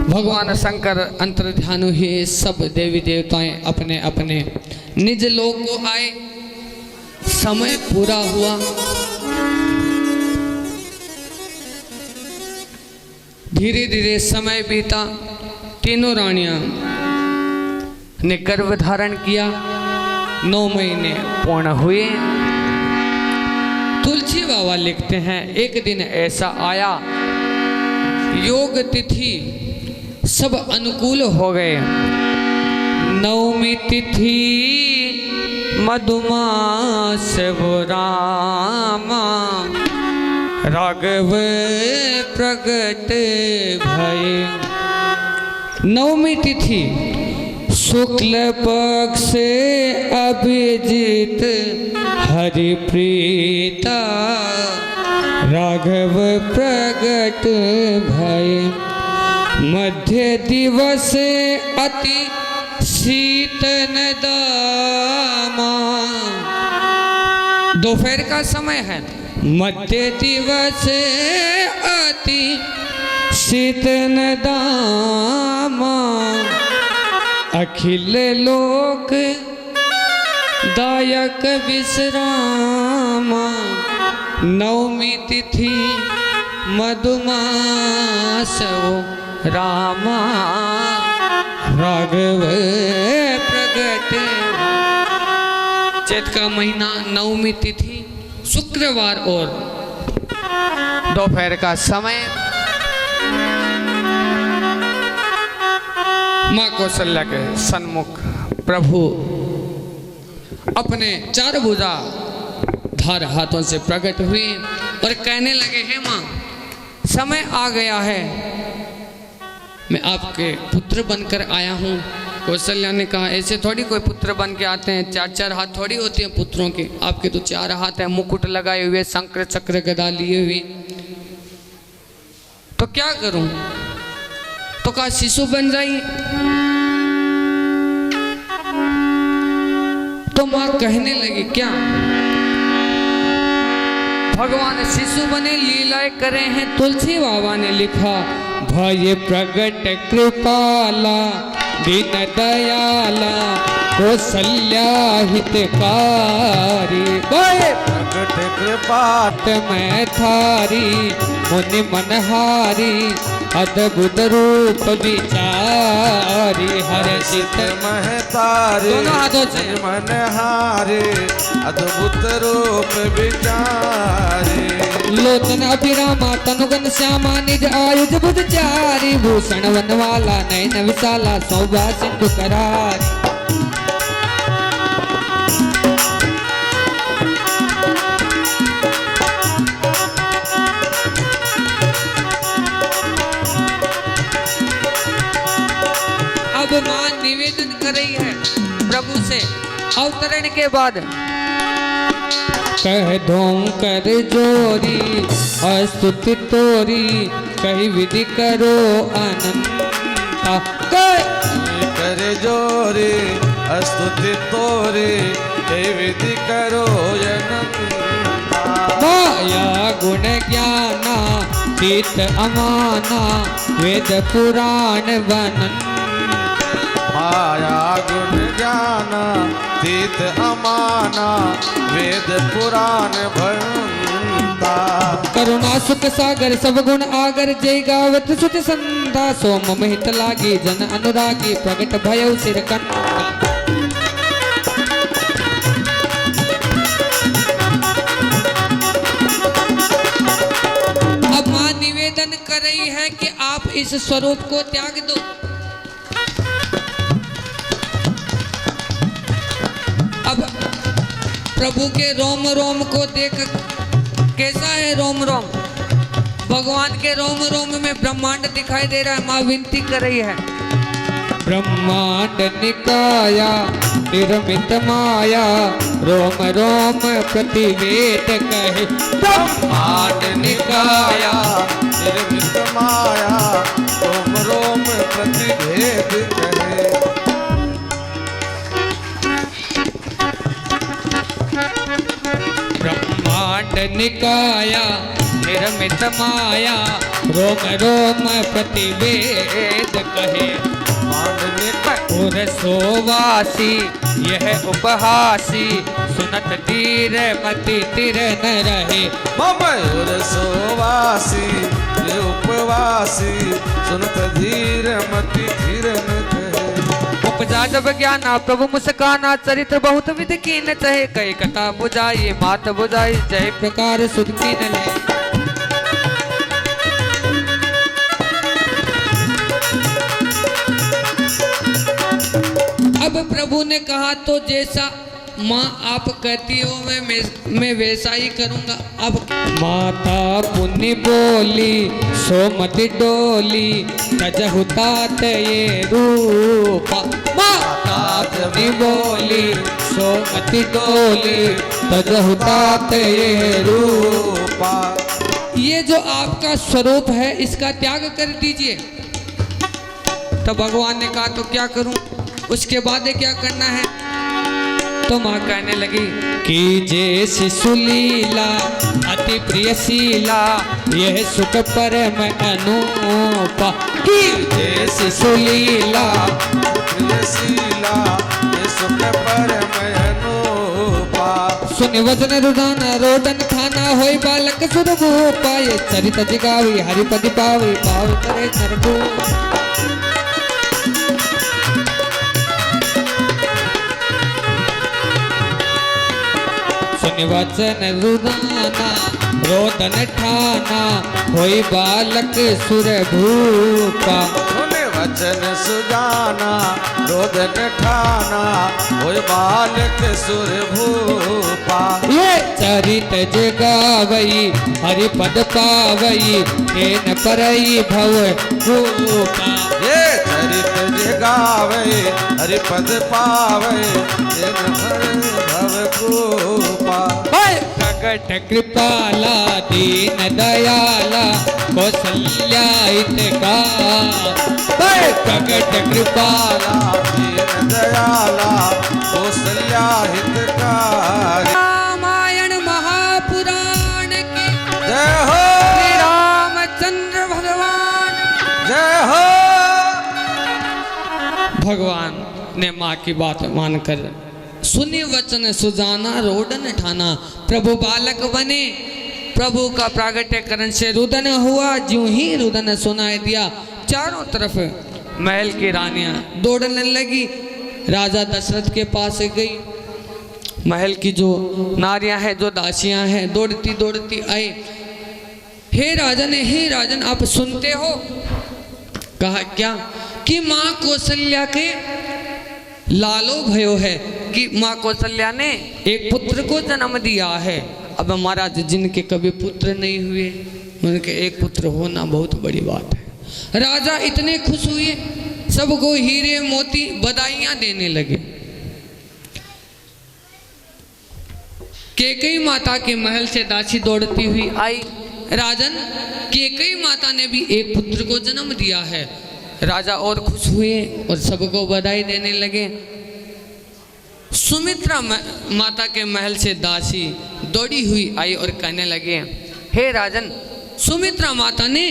भगवान शंकर अंतर्ध्यान हुए। सब देवी देवताएं अपने अपने निज लोक को आए। समय पूरा हुआ। धीरे धीरे समय बीता। तीनों रानियां ने गर्भ धारण किया। 9 महीने पूर्ण हुए। तुलसी बाबा लिखते हैं एक दिन ऐसा आया, योग तिथि सब अनुकूल हो गए। 9वीं तिथि मधुमास रामा राघव प्रगट भय। 9वीं तिथि शुक्ल पक्ष अभिजीत हरिप्रीता राघव प्रगट भय। मध्य दिवस अति शीतन दामा। दोपहर का समय है। मध्य दिवस अति शीतन दामा। अखिल लोक दायक विश्रामा। 9वीं तिथि मधुमास रामा राघव प्रगट। चैत का महीना 9वीं तिथि शुक्रवार और दोपहर का समय। माँ कौशल्या के सन्मुख प्रभु अपने 4 भुजा धार हाथों से प्रकट हुए और कहने लगे हे माँ समय आ गया है, मैं आपके पुत्र बनकर आया हूँ। कौशल्या ने कहा ऐसे थोड़ी कोई पुत्र बन के आते हैं, 4 हाथ थोड़ी होते हैं पुत्रों के, आपके तो 4 हाथ हैं, मुकुट लगाए हुए, शंकर चक्र गदा लिए हुए, तो क्या करूं? तो कहा शिशु बन जाइए। तो माँ कहने लगी क्या भगवान शिशु बने लीलाएं करे हैं? तुलसी बाबा ने लिखा भय प्रगट कृपाला दीन दयाला कौशल्या हितकारी। प्रगट कृपा मैं थारी मुनि मनहारी अद्भुत रूप विचारी हर चित महतारे दोनों हाथों से मनहारे अद्भुत रूप विचारे। लोचन अभिरामा तनुगन श्यामा निज आयुध बुध चारी भूषण वनवाला नयन विशाला सौभा सिंधु करारी। अवतरण के बाद कह दूं कर जोरी स्तुति तोरी कही विधि करो अनंता कर जोरी स्तुति तोरी हे विधि करो अनंता। माया गुण ज्ञाना तीत अमाना वेद पुराण बनन। माया गुण ज्ञाना तीत अमाना वेद पुराण भणता। करुणा सुख सागर सब गुण आगर जय गावत सुति संधा सोम महित लागी जन अनुरागी प्रगट भयो सिर कंठा। अब मां निवेदन कर रही है कि आप इस स्वरूप को त्याग दो। अब प्रभु के रोम रोम को देख कैसा है रोम रोम, भगवान के रोम रोम में ब्रह्मांड दिखाई दे रहा है। माँ विनती कर रही है ब्रह्मांड निकाया निर्मित माया रोम रोम प्रतिवेद कहे। ब्रह्मांड निकाया निर्मित माया रोम रोम प्रतिभेद कहे। ब्रह्मांड निकाया निर्मित माया रोम रोम प्रतिवेद कहे। और सोवासी यह उपहासी सुनत धीर मति तिर न रहे। मयूर सोवासी ये उपवासी सुनत धीर मति धीर न कहे। उपजा जब ज्ञाना प्रभु मुस्काना चरित्र बहुत विधि की न चाहे। कई कथा बुझाई मात बुझाई जय प्रकार सुध की न ले। अब प्रभु ने कहा तो जैसा माँ आप कहती हो मैं वैसा ही करूँगा। अब माता पुण्य बोली सोमति डोली तजहु तात ये रूपा। माता पुण्य बोली सोमति डोली तजहु तात ये रूपा। ये जो आपका स्वरूप है इसका त्याग कर दीजिए। तो भगवान ने कहा तो क्या करूं, उसके बाद क्या करना है। तो माँ कहने लगी कि जैसी सुलीला अति प्रियशीला यह सुख परम अनूपा। कि जैसी सुलीला प्रियशीला ये सुख परम अनूपा। सुन वजन रुदाना रोदन थाना होई बालक सुरभूपा। ये चरित जिगावी हरिपद पावी पाव करे नरभू। वचन रुदाना रोदन ठाना होई बालक सुर भूपा। सुने वचन सुजाना रोदन ठाना होय बालक सुर भूपा। ये चरित जगावई हरिपद पावई तेन परई भव भूपा। ये चरित जगावे हरिपद पावे तेन परई भव भूपा। प्रगट कृपाला दीन दयाला कौशल्या हितका। प्रगट कृपाला दीन दयाला कौशल्या हितकारी। रामायण महापुराण की जय हो श्री रामचंद्र भगवान। जय हो। भगवान ने माँ की बात मानकर सुनी वचन सुजाना रोदन ठाना। प्रभु बालक बने, प्रभु का प्रागट्यकरण से रुदन हुआ। ज्यों ही रुदन सुनाई दिया चारों तरफ महल की रानियां दौड़ने लगी। राजा दशरथ के पास गई। महल की जो नारियां हैं जो दासियां हैं दौड़ती दौड़ती आई। हे राजन आप सुनते हो। कहा क्या कि माँ कौशल्या के लालो भयो है कि माँ कौशल्या ने एक पुत्र को जन्म दिया है। अब महाराज जिनके कभी पुत्र नहीं हुए उनके एक पुत्र होना बहुत बड़ी बात है। राजा इतने खुश हुए, सबको हीरे मोती बधाइयाँ देने लगे। कैकेयी माता के महल से दासी दौड़ती हुई आई। राजन, कैकेयी माता ने भी एक पुत्र को जन्म दिया है। राजा और खुश हुए और सबको बधाई देने लगे। सुमित्रा माता के महल से दासी दौड़ी हुई आई और कहने लगे, हे राजन, सुमित्रा माता ने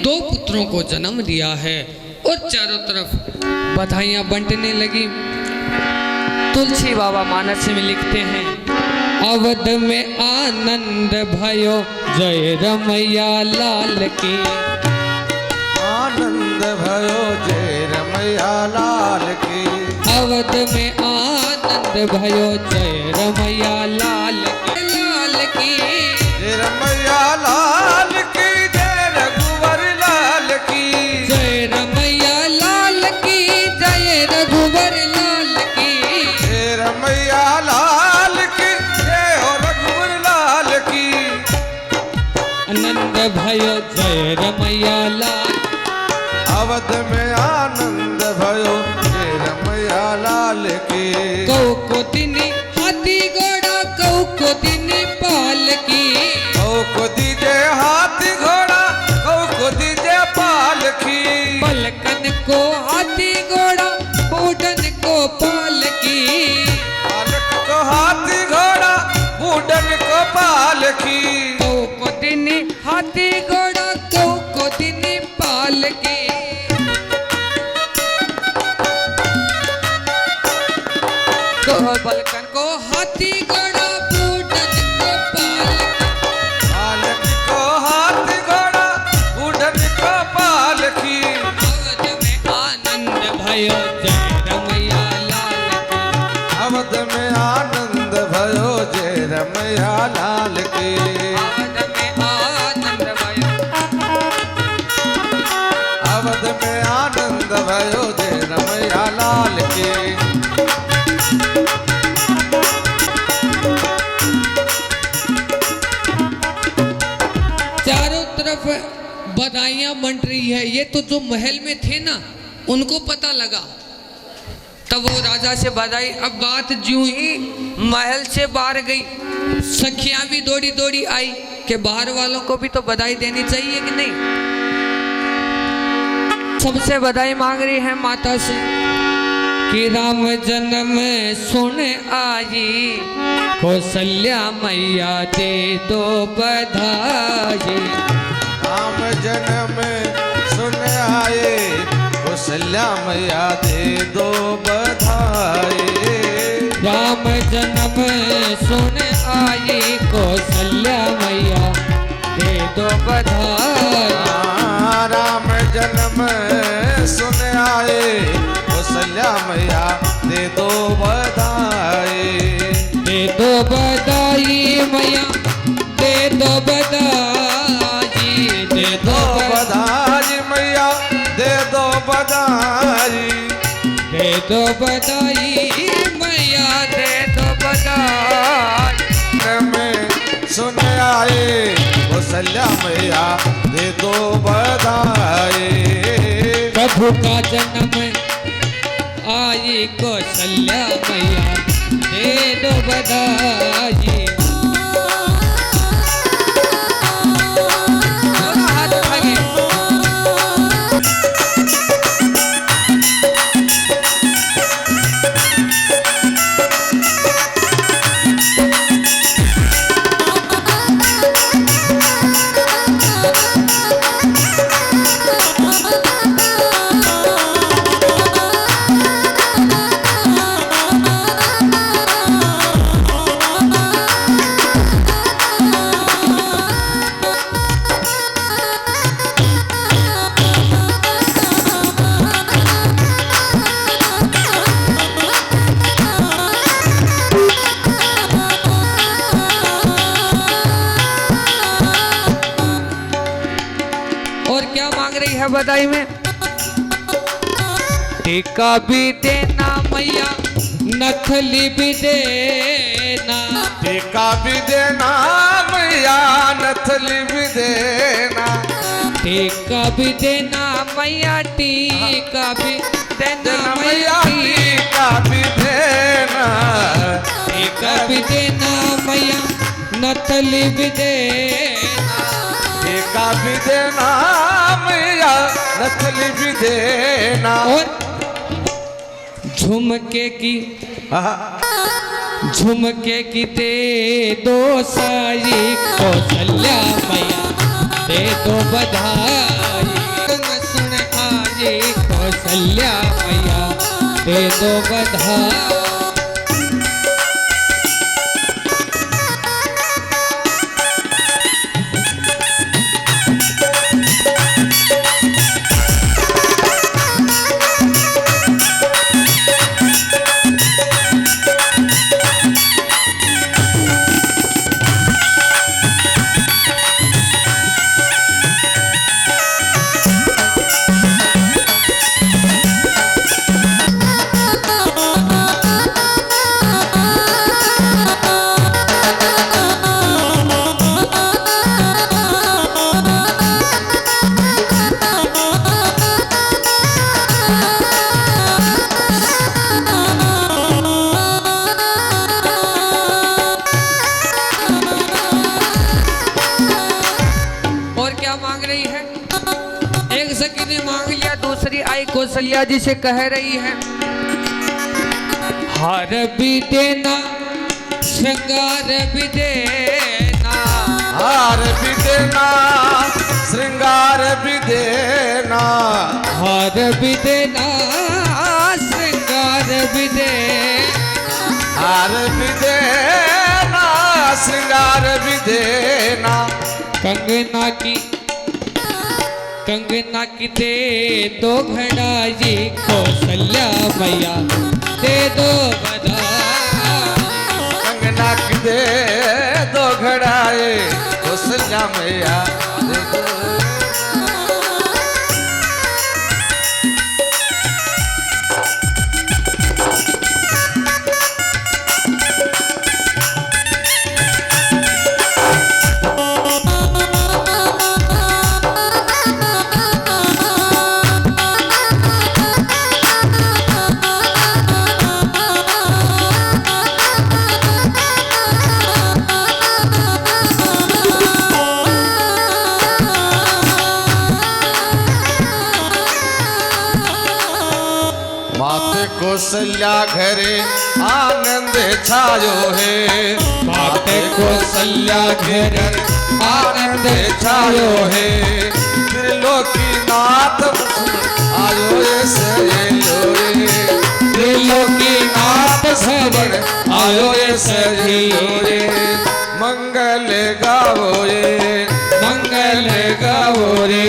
2 पुत्रों को जन्म दिया है। और चारों तरफ बधाइयां बंटने लगी। तुलसी बाबा मानस में लिखते हैं, अवध में आनंद भयो जय रमैया लाल की। आनंद भयो जय रमैया लाल की। अवध में आनंद भयो जय रमैया लाल की। लाल की जय रमैया लाल की। जय रघुवर लाल की। जय रमैया लाल की। जय रघुवर लाल की। जय रमैया लाल की। जय हो रघुवर लाल की। आनंद भयो जय रमैया लाल। अवध में आनंद भयो जय रमैया लाल की। कौ को दिनी हाथी घोड़ा, कौ को दिनी पालकी। कौ को दीजे हाथी घोड़ा, कौ को दीजे पालकी। पलकन को हाथी घोड़ा, बूढ़न को पालकी। पालक को हाथी घोड़ा, बूढ़न को पालकी। कौ को दिनी हाथी घोड़ा, कौ को दिनी पालकी। पलकन को हाथी घोड़ा, बूढ़न को पालकी। पालक को हाथी घोड़ा, बूढ़न को पालकी। अवध में आनंद भयो जय रमैया लाल की। अवध में आनंद भयो जय रमैया लाल की। अवध में आनंद भयो। अवध में आनंद भयो जय रमैया लाल की। चारों तरफ बधाइयां बंट रही है। ये तो जो महल में थे ना, उनको पता लगा, तब वो राजा से बधाई। अब बात ज्यों ही महल से बाहर गई, सखियां भी दौड़ी दौड़ी आई कि बाहर वालों को भी तो बधाई देनी चाहिए कि नहीं। सबसे बधाई मांग रही है माता से कि राम जन्म सुन आई, कौशल्या मैया दे दो बधाई। राम जन्म सुन आए, कौशल्या मैया दे दो बधाई। राम जन्म सुन आई, कौशल्या मैया दे दो बधाई। राम जन्म सुन आए, कौशल्या मैया दे दो बधाई। दे दो बधाई मैया, दे दो बधाई। दे दो बधाई मैया दे दो बधाई। दे दो बधाई मैया, दे दो बधाई। में सुन आए, कौशल्या मैया दे दो बधाई। प्रभु का जन्म आई, कौशल्या मैया दे दो बधाई। हाथ उठाइए। है बधाई में। टीका भी देना मैया, नथली भी देना। टीका भी देना मैया, नथली भी देना। टीका भी देना मैया, टीका भी देना मैया, टीका भी देना। टीका भी देना मैया, नथली भी देना, टीका भी देना मैया, नथली भी देना। और झुमके की झुमके की दे दो सारी कौशल्या मैया, दे दो बधाई। सुन आजी कौशल्या मैया, दे दो बधाई। कौशल्या जी से कह रही है, हार भी देना श्रृंगार भी देना, हार भी देना श्रृंगार भी देना, हार भी देना श्रृंगार भी देना, हार भी देना श्रृंगार भी देना। कंगना की दे दो घड़ाई कौशल्या मैया, दे दो बधाई। कंगना की दे दो घड़ाई कौशल्या मैया, दे दो। कौशल्या घरे आनंद छायो है, माते कौशल्या घरे आनंद छायो है। त्रिलोकीनाथ आयो सहेलो रे, त्रिलोकीनाथ सबर आयो सहेलो रे। मंगल गावो रे, मंगल गाओ रे,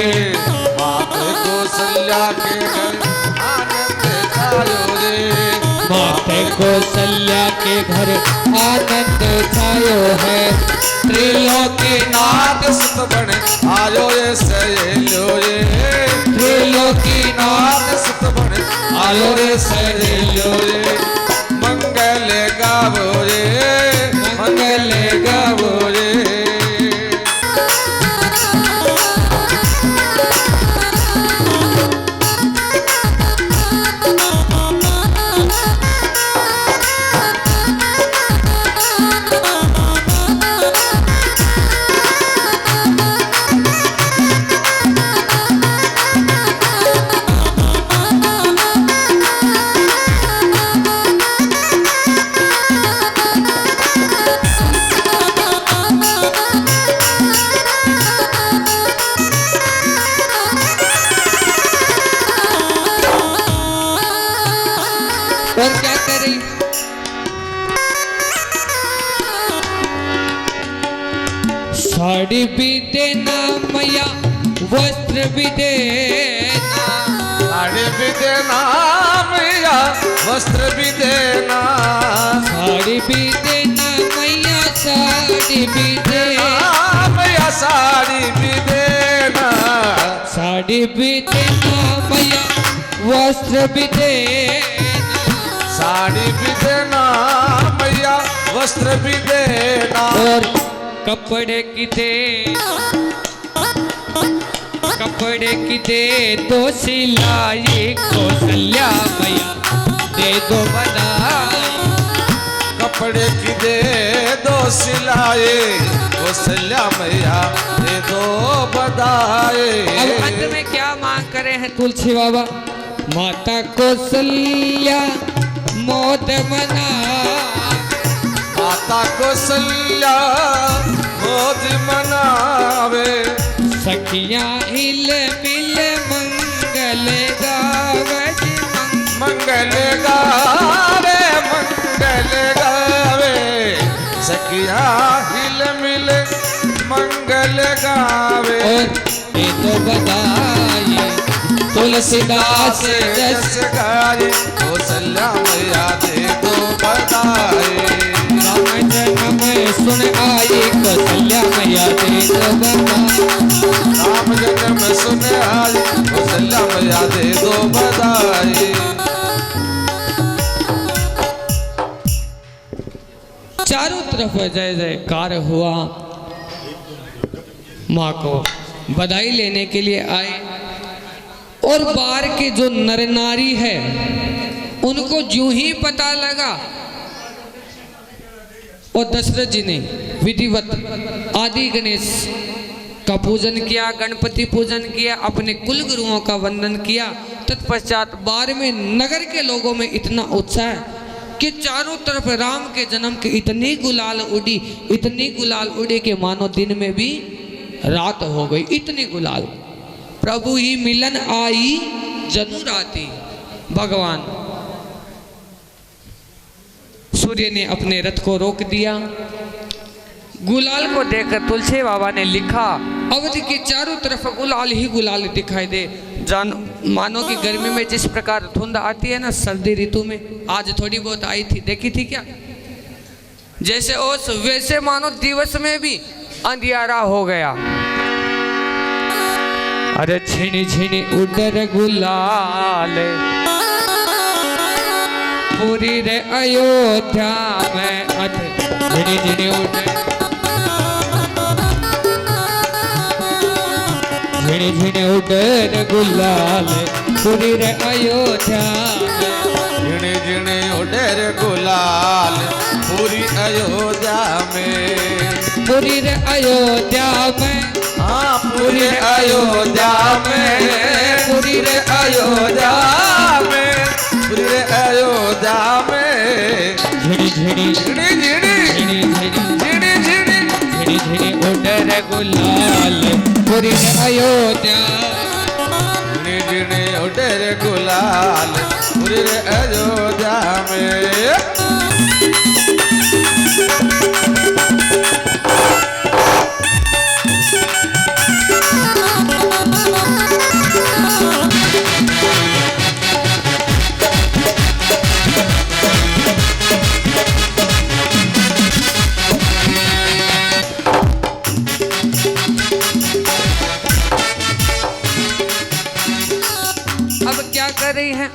माते कौशल्या के घर आनंद छायो रे, माते कौशल्या के घर आनंद छायो है। त्रिलोकीनाथ सुतबन आयो सहेलो रे, त्रिलोकीनाथ सुतबन आयो सहेलो रे। मंगल गावो रे, मंगल गावो रे। और क्या करें, साड़ी भी देना मैया, वस्त्र भी देना, साड़ी भी देना मैया, वस्त्र भी देना, साड़ी भी देना मैया, साड़ी भी देना मैया, साड़ी भी देना, साड़ी भी देना मैया, वस्त्र भी देना, साड़ी भी देना मैया, वस्त्र भी देना। और कपड़े की दे, कपड़े की दे दो सिलाई कौशल्या मैया, दे दो बधाई। कपड़े की दे दो सिलाए कौशल्या मैया दे दो बधाई। अब अंत में क्या मांग करे हैं तुलसी बाबा, माता कौशल्या मोद मना, माता कौशल्या मोद मनावे, सखियां हिल मिल मंगल गावे, मंगल गावे मंगल गावे, सखिया हिल मिल मंगल गावे। और ये तो बधाई तुलसीदास जस गाए कौशल्या मैया दे दो बधाई। राम जन्म सुन आई कौशल्या मैया दे दो बधाई, राम जन्म सुन आई कौशल्या मैया दे दो बधाई। चारों तरफ जय जयकार हुआ। माँ को बधाई लेने के लिए आए और बाहर के जो नर नारी है उनको जो ही पता लगा, और दशरथ जी ने विधिवत आदि गणेश का पूजन किया, गणपति पूजन किया, अपने कुल गुरुओं का वंदन किया। तत्पश्चात बार में नगर के लोगों में इतना उत्साह कि चारों तरफ राम के जन्म की इतनी गुलाल उड़ी कि मानो दिन में भी रात हो गई, इतनी गुलाल। प्रभु ही मिलन आई जनु राती। भगवान सूर्य ने अपने रथ को रोक दिया। गुलाल को देखकर तुलसी बाबा ने लिखा, अवधि के चारों तरफ गुलाल ही गुलाल दिखाई दे। जान मानो कि गर्मी में जिस प्रकार धुंध आती है ना, सर्दी ऋतु में आज थोड़ी बहुत आई थी, देखी थी क्या? जैसे ओस वैसे मानो दिवस में भी अंधियारा हो गया। अरे झिनी झिनी उडर गुलाल पूरी रे अयोध्या में, झिनी झिनी उडर, झिनी झिनी उडर गुलाल पूरी रे अयोध्या में, झिणी झिणी उडर गुलाल पूरी अयोध्या में, पूरी रे अयोध्या में, हाँ पूरी अयोध्या में, पूरी रे अयोध्या में, पूरी रे अयोध्या में। झिनी झिनी झिणी झिणी झिनी झिनी झिणी झिणी झिनी झिनी उडर गुलाल पूरी रे अयोध्या, झिणी झिणी उडर गुलाल पूरी रे अयोध्या में। अब क्या कर रही हैं?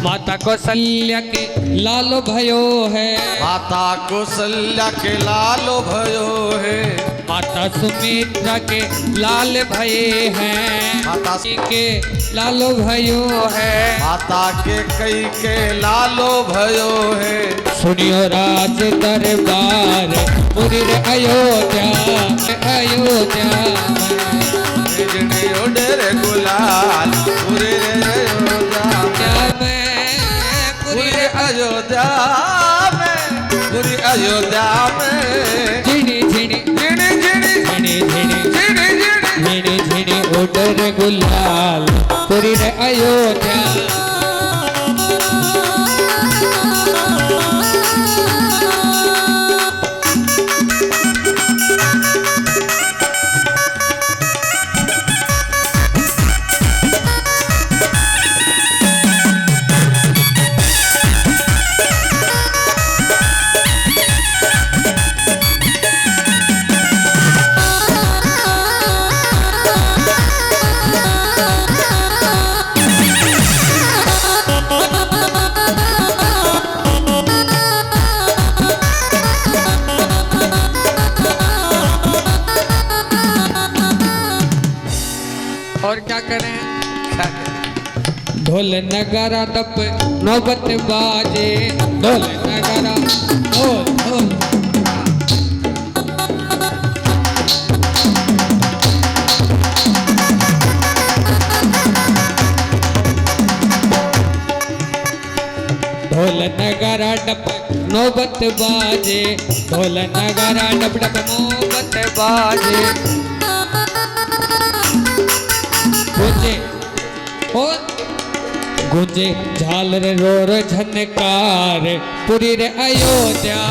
माता कौशल्या के लालो भयो है, माता कौशल्या के लालो भयो है, माता सुमित्रा के लाल भये हैं, माता के लालो भयो है, माता के कई के लालो भयो है। सुनियो राज दरबार पूरी रे अयोध्या, अयोध्या झिणी उडर गुलाल पूरी रे अयोध्या में, पूरी अयोध्या में, पूरी अयोध्या में। झिनी झिनी झिणी झिणी झिनी झिनी झिणी झिणी झिनी झिनी उडर गुलाल पूरी रे अयोध्या। और क्या करें? ढोल नगारा तप नौबत बाजे, ढोल नगारा ढोल ढोल नौबत बाजे, ढोल नगारा डप डप मोहब्बत बाजे। गूंजे और गूंजे झालर रोर झनकार, पूरी रे अयोध्या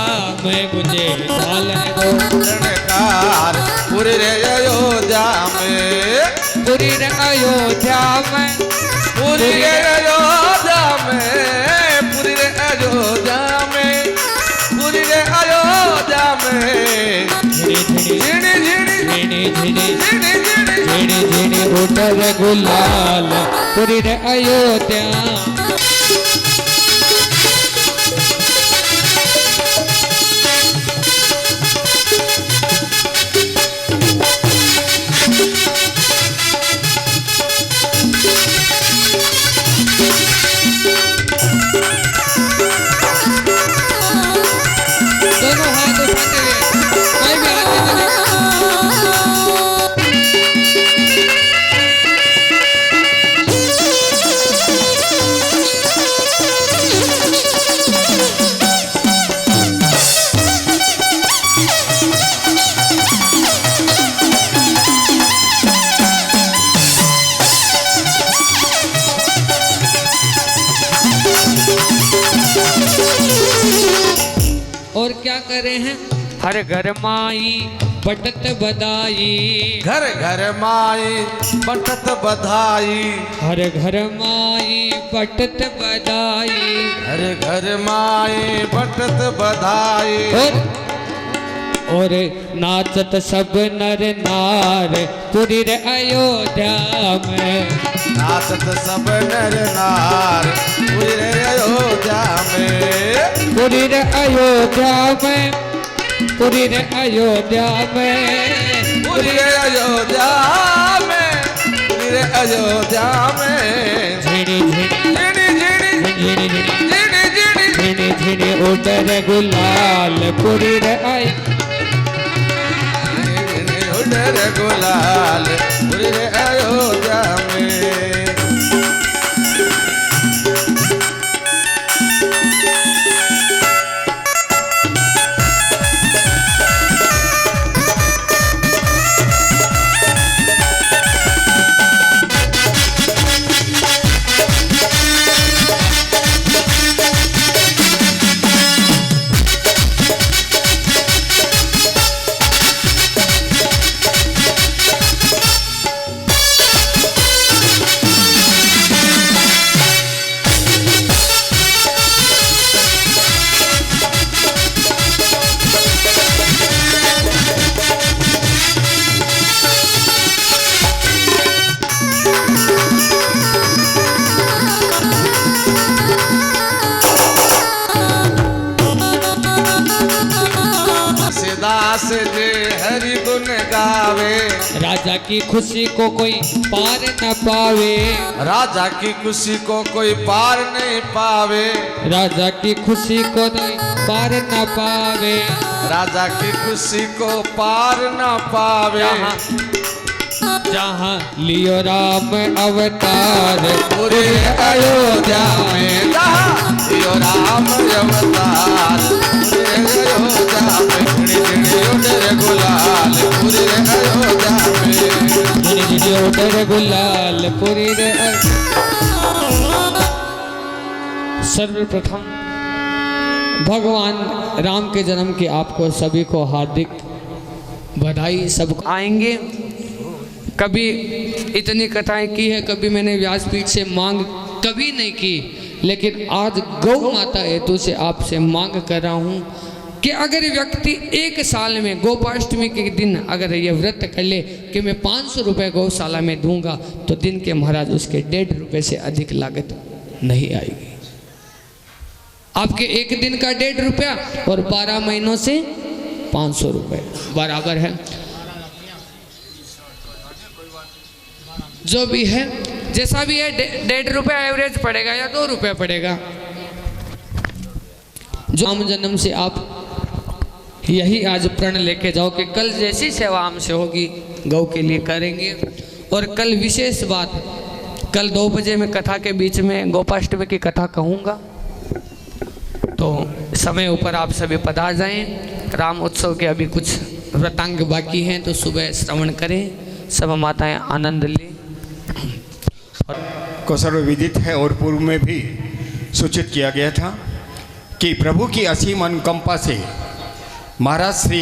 में गूंजे झालर रोर झनकार, पूरी रे अयोध्या में, पूरी रे अयोध्या में, पूरी रे अयोध्या में, पूरी रे अयोध्या में, पूरी रे अयोध्या में। झिणी झिणी झिणी झिणी झिणी झिणी झिणी झिणी झिणी उतर गुलाल, पूरी रे अयोध्या। दोनों हाथ उठाते हुए कोई भी हाथ नहीं चलेगा। और क्या कर रहे हैं? हर घर माई बटत बधाई, घर घर माई बटत बधाई, हर घर माई बटत बधाई। हर घर माई बटत बधाई। और नाचत सब नर नार, पूरी रे अयोध्या में, नाचत सब नर नार, पूरी रे अयोध्या में, पूरी रे अयोध्या में, पूरी रे अयोध्या में, पूरी रे अयोध्या में, पूरी रे अयोध्या में। झिणी झिणी झिणी झिणी झिणी झिणी झिणी झिणी झिणी झिणी उतर गुलाल, पूरी रे उधर गुलाल, पूरी रे अयोध्या में। दास जे हरि गुण गावे, राजा की खुशी को कोई पार न पावे, राजा की खुशी को कोई पार नहीं पावे, राजा की खुशी को कोई पार न पावे, राजा की खुशी को पार न पावे। जहाँ लियो राम अवतार, पूरे अयोध्या में, जहाँ लियो राम अवतार, पूरे अयोध्या में। झिणी झिणी उतर गुलाल, पूरे अयोध्या में। झिणी झिणी उतर गुलाल, पूरी रे। सर्वप्रथम भगवान राम के जन्म की आपको सभी को हार्दिक बधाई। सब आएंगे, कभी इतनी कथाएं की है, कभी मैंने व्यासपीठ से मांग कभी नहीं की, लेकिन आज गौ माता हेतु से आपसे मांग कर रहा हूँ कि अगर व्यक्ति एक साल में गोपाष्टमी के दिन अगर ये व्रत कर ले कि मैं 500 रुपये गौशाला में दूंगा, तो दिन के महाराज उसके 1.5 रुपये से अधिक लागत नहीं आएगी। आपके एक दिन का 1.5 रुपया और 12 महीनों से 500 रुपये बराबर है। जो भी है, जैसा भी है, 1.5 रुपया एवरेज पड़ेगा या 2 रुपये पड़ेगा। जो राम जन्म से आप यही आज प्रण लेके जाओ कि कल जैसी सेवा हमसे होगी गौ के लिए करेंगे। और कल विशेष बात, कल 2 बजे मैं कथा के बीच में गोपाष्टमी की कथा कहूँगा, तो समय ऊपर आप सभी पधार जाएं। राम उत्सव के अभी कुछ व्रतांग बाकी हैं तो सुबह श्रवण करें। सब माताएं आनंद लें। को सर्वविदित है और पूर्व में भी सूचित किया गया था कि प्रभु की असीम अनुकंपा से महाराज श्री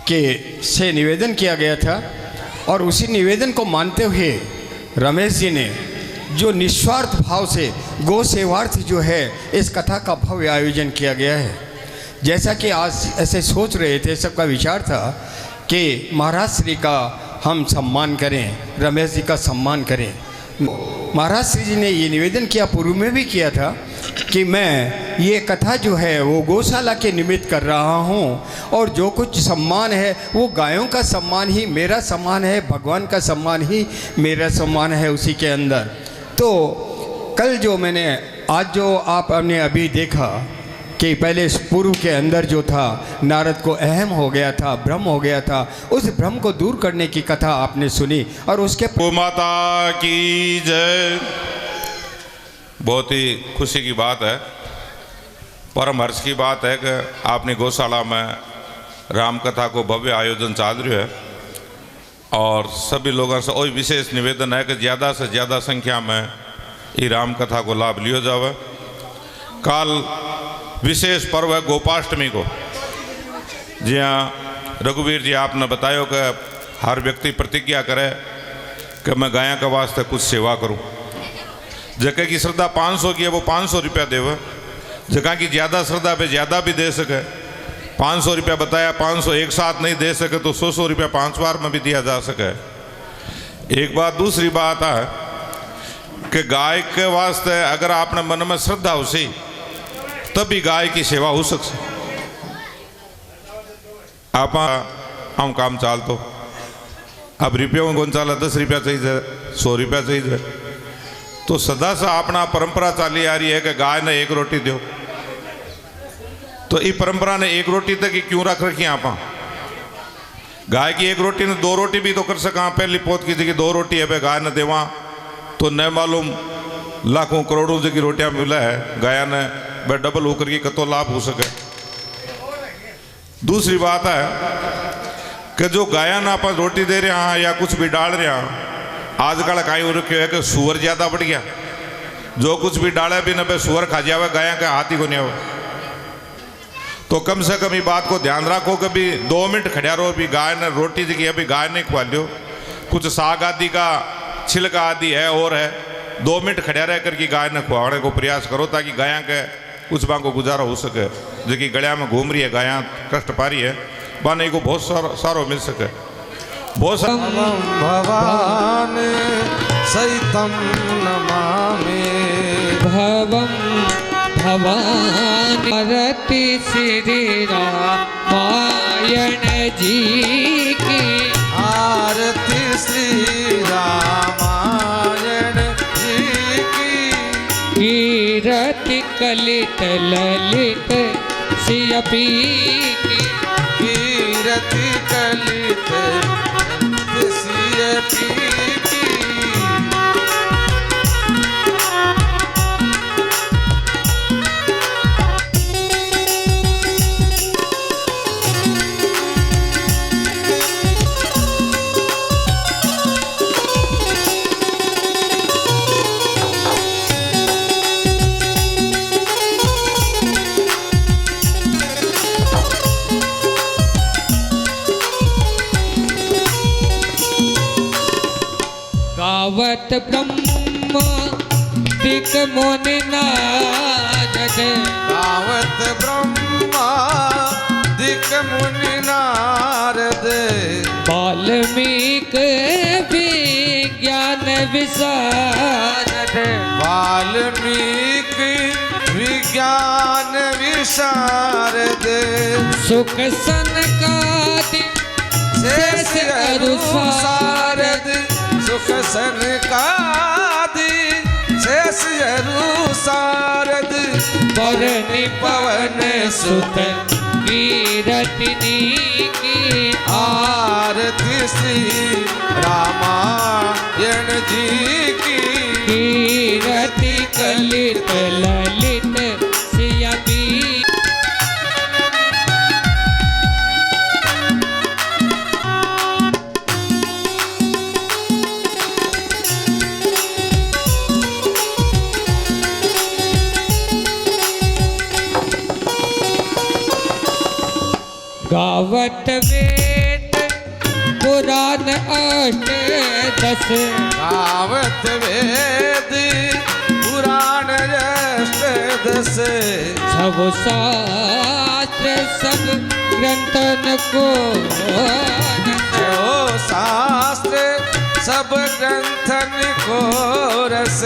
के से निवेदन किया गया था और उसी निवेदन को मानते हुए रमेश जी ने जो निस्वार्थ भाव से गौ सेवार्थ जो है इस कथा का भव्य आयोजन किया गया है। जैसा कि आज ऐसे सोच रहे थे, सबका विचार था कि महाराज श्री का हम सम्मान करें, रमेश जी का सम्मान करें। महाराज श्री जी ने ये निवेदन किया, पूर्व में भी किया था कि मैं ये कथा जो है वो गौशाला के निमित्त कर रहा हूँ और जो कुछ सम्मान है वो गायों का सम्मान ही मेरा सम्मान है, भगवान का सम्मान ही मेरा सम्मान है उसी के अंदर। तो कल जो मैंने आज जो आपने अभी देखा कि पहले पूर्व के अंदर जो था नारद को अहम हो गया था, भ्रम हो गया था, उस भ्रम को दूर करने की कथा आपने सुनी और उसके गौ माता की जय। बहुत ही खुशी की बात है, परम हर्ष की बात है कि आपने गौशाला में राम कथा को भव्य आयोजन चाल रही है और सभी लोगों से और विशेष निवेदन है कि ज़्यादा से ज़्यादा संख्या में ये राम कथा को लाभ लियो जावे। काल विशेष पर्व है गोपाष्टमी को। जी हाँ, रघुवीर जी आपने बताया कि हर व्यक्ति प्रतिज्ञा करे कि मैं गाया के वास्ते कुछ सेवा करूं। जगह की श्रद्धा 500 की है वो 500 रुपया देवे, जगह की ज़्यादा श्रद्धा पे ज़्यादा भी दे सके। 500 रुपया बताया, 500 एक साथ नहीं दे सके तो 100 रुपया 5 बार में भी दिया जा सके। एक बात। दूसरी बात है कि गाय के वास्ते अगर आपने मन में श्रद्धा उसी तभी गाय की सेवा हो सकती। आप हम काम चाल तो अब रुपयों में कौन चाला 10 रुपया चाहिए, 100 रुपया चाहिए, तो सदा से अपना परंपरा चाली आ रही है कि गाय ने एक रोटी दो। तो ये परंपरा ने एक रोटी तक ही क्यों रख रखी आप? गाय की एक रोटी ने 2 रोटी भी तो कर सका। पहली पोत की जगह 2 रोटी है गाय ने देवा तो न मालूम लाखों करोड़ों जगह रोटियां मिला है गाय ने वह डबल होकर के कतो लाभ हो सके। दूसरी बात है कि जो गाया ना अपन रोटी दे रहे हैं या कुछ भी डाल रहे हैं, आजकल कहीं हो रखे है कि सुअर ज़्यादा बढ़ गया। जो कुछ भी डाले भी न सुअर खा जावे, गाया का हाथी को नहीं आवे। तो कम से कम ये बात को ध्यान रखो कि भी 2 मिनट खड़ा रहो। अभी गाय ने रोटी जगह अभी गाय ने खवा लियो, कुछ साग आदि का छिलका आदि है और है, 2 मिनट खड़ा रह करके गाय ने खुआने को प्रयास करो ताकि गाया के कुछ बां को गुजारा हो सके। जो कि गलिया में घूम रही है, गाया कष्ट पा रही है, बाने को बहुत सारो मिल सके। बहुत भवान सहितं नमामि। भवम भवान रति श्री रामायण जी की आरती श्री रामायण जी की। कीरति कलित ललित सियपी की। कीरति कलित सियपी की। गावत ब्रह्म दिक मुनि नारद। गावत ब्रह्मा दिक मुनि नारद। वाल्मीकि विज्ञान विशारद। वाल्मीकि विज्ञान विशारद। सुख सनकादि शेष अनुसारद। सुख सनकादि शेष अनुसारद। बरनि पवन सुत कीरतिनी की। आरती श्री रामायण जी की। कीरति कलित ललित सियपी गावत वेद पुराण अष्ट दस, गावत वेद पुराण अष्ट दस, सब शास्त्र सब ग्रंथन को जो शास्त्र सब ग्रंथन को रस,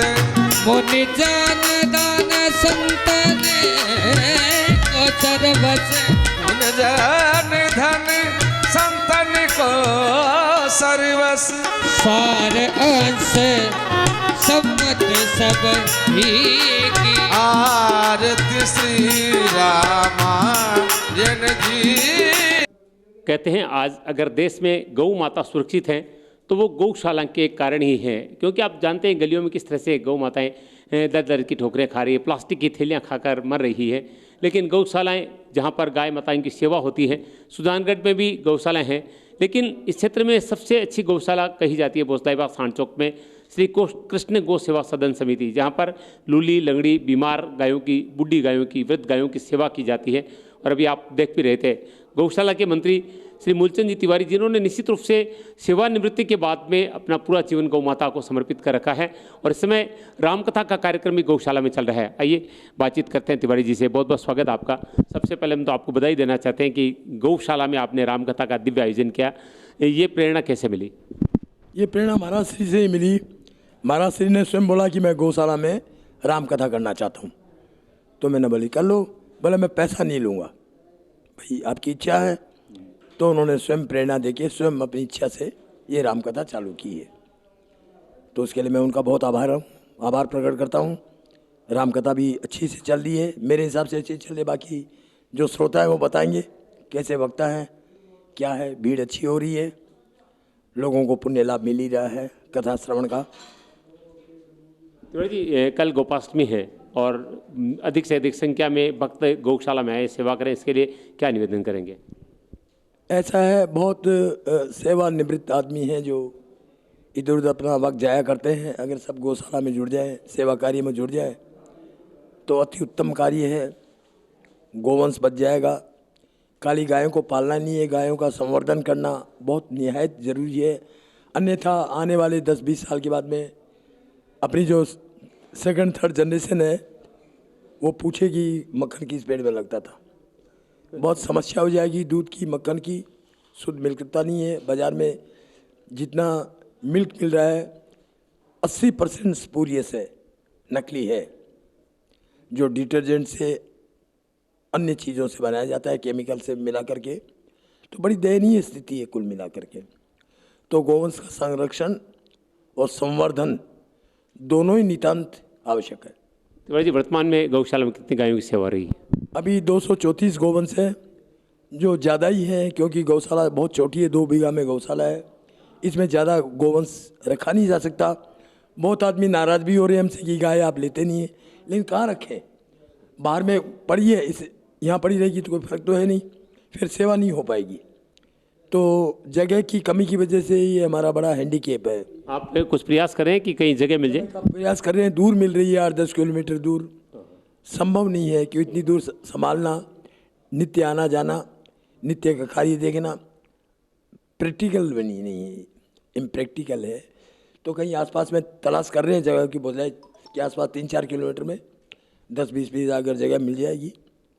मुनि जान दान संतन को सर्वस, उन जन धन संतन को सर्वस, सार अंश सम्मत सब की, आरती श्री रामायण जी। कहते हैं आज अगर देश में गौ माता सुरक्षित हैं तो वो गौशाला के कारण ही है, क्योंकि आप जानते हैं गलियों में किस तरह से गौ माताएं दर दर की ठोकरें खा रही है, प्लास्टिक की थैलियां खाकर मर रही है। लेकिन गौशालाएं जहां पर गाय माताओं की सेवा होती है, सुजानगढ़ में भी गौशालाएं हैं, लेकिन इस क्षेत्र में सबसे अच्छी गौशाला कही जाती है भोसलाइबाग सांड चौक में श्री कृष्ण गौ सेवा सदन समिति, जहाँ पर लूली लंगड़ी बीमार गायों की, बुढ़ी गायों की, वृद्ध गायों की सेवा की जाती है। और अभी आप देख भी रहे थे गौशाला के मंत्री श्री मूलचंद जी तिवारी, जिन्होंने निश्चित रूप से सेवानिवृत्ति के बाद में अपना पूरा जीवन गौ माता को समर्पित कर रखा है और इस समय रामकथा का कार्यक्रम भी गौशाला में चल रहा है। आइए बातचीत करते हैं तिवारी जी से। बहुत बहुत स्वागत आपका। सबसे पहले हम तो आपको बधाई देना चाहते हैं कि गौशाला में आपने रामकथा का दिव्य आयोजन किया, ये प्रेरणा कैसे मिली? ये प्रेरणा महाराज श्री से ही मिली। महाराज श्री ने स्वयं बोला कि मैं गौशाला में रामकथा करना चाहता हूँ, तो मैंने बोली कर लो। बोले मैं पैसा नहीं लूँगा, भाई आपकी इच्छा है। तो उन्होंने स्वयं प्रेरणा देके स्वयं अपनी इच्छा से ये रामकथा चालू की है, तो उसके लिए मैं उनका बहुत आभार प्रकट करता हूँ। रामकथा भी अच्छी से चल रही है, मेरे हिसाब से अच्छी चल रही है। बाकी जो श्रोता है वो बताएंगे कैसे वक्ता है, क्या है। भीड़ अच्छी हो रही है, लोगों को पुण्य लाभ मिल ही रहा है कथा श्रवण का। तिवारी जी, कल गोपाष्टमी है और अधिक से अधिक संख्या में भक्त गौशाला में आए, सेवा करें, इसके लिए क्या निवेदन करेंगे? ऐसा है, बहुत सेवानिवृत्त आदमी हैं जो इधर उधर अपना वक्त जाया करते हैं। अगर सब गौशाला में जुड़ जाए, सेवा कार्य में जुड़ जाए तो अति उत्तम कार्य है। गोवंश बच जाएगा। काली गायों को पालना नहीं है, गायों का संवर्धन करना बहुत निहायत ज़रूरी है। अन्यथा आने वाले 10-20 साल के बाद में अपनी जो सेकंड थर्ड जनरेशन है वो पूछेगी मक्खन किस पेड़ में लगता था। बहुत समस्या हो जाएगी। दूध की, मक्खन की शुद्ध मिल्कता नहीं है। बाज़ार में जितना मिल्क मिल रहा है 80% स्पूरियस है, नकली है, जो डिटर्जेंट से अन्य चीज़ों से बनाया जाता है, केमिकल से मिला करके। तो बड़ी दयनीय स्थिति है कुल मिला करके। तो गोवंश का संरक्षण और संवर्धन दोनों ही नितांत आवश्यक है। तिवारी जी, वर्तमान में गौशाला में कितनी गायों की सेवा रही है? अभी 234 गोवंश है, जो ज़्यादा ही है क्योंकि गौशाला बहुत छोटी है, 2 बीघा में गौशाला है। इसमें ज़्यादा गोवंश रखा नहीं जा सकता। बहुत आदमी नाराज़ भी हो रहे हैं हमसे कि गाय आप लेते नहीं है, लेकिन कहाँ रखें? बाहर में पड़ी है, इस यहाँ पड़ी रहेगी तो कोई फर्क तो है नहीं, फिर सेवा नहीं हो पाएगी। तो जगह की कमी की वजह से ये हमारा बड़ा हैंडीकेप है। आप कुछ प्रयास करें कि कहीं जगह मिल जाए? प्रयास कर रहे हैं, दूर मिल रही है, 8-10 किलोमीटर दूर। संभव नहीं है कि इतनी दूर संभालना, नित्य आना जाना, नित्य का कार्य देखना प्रैक्टिकल बनी नहीं है, इम्प्रैक्टिकल है। तो कहीं आसपास में तलाश कर रहे हैं जगह की, बोले के आसपास 3-4 किलोमीटर में 10-20 अगर जगह मिल जाएगी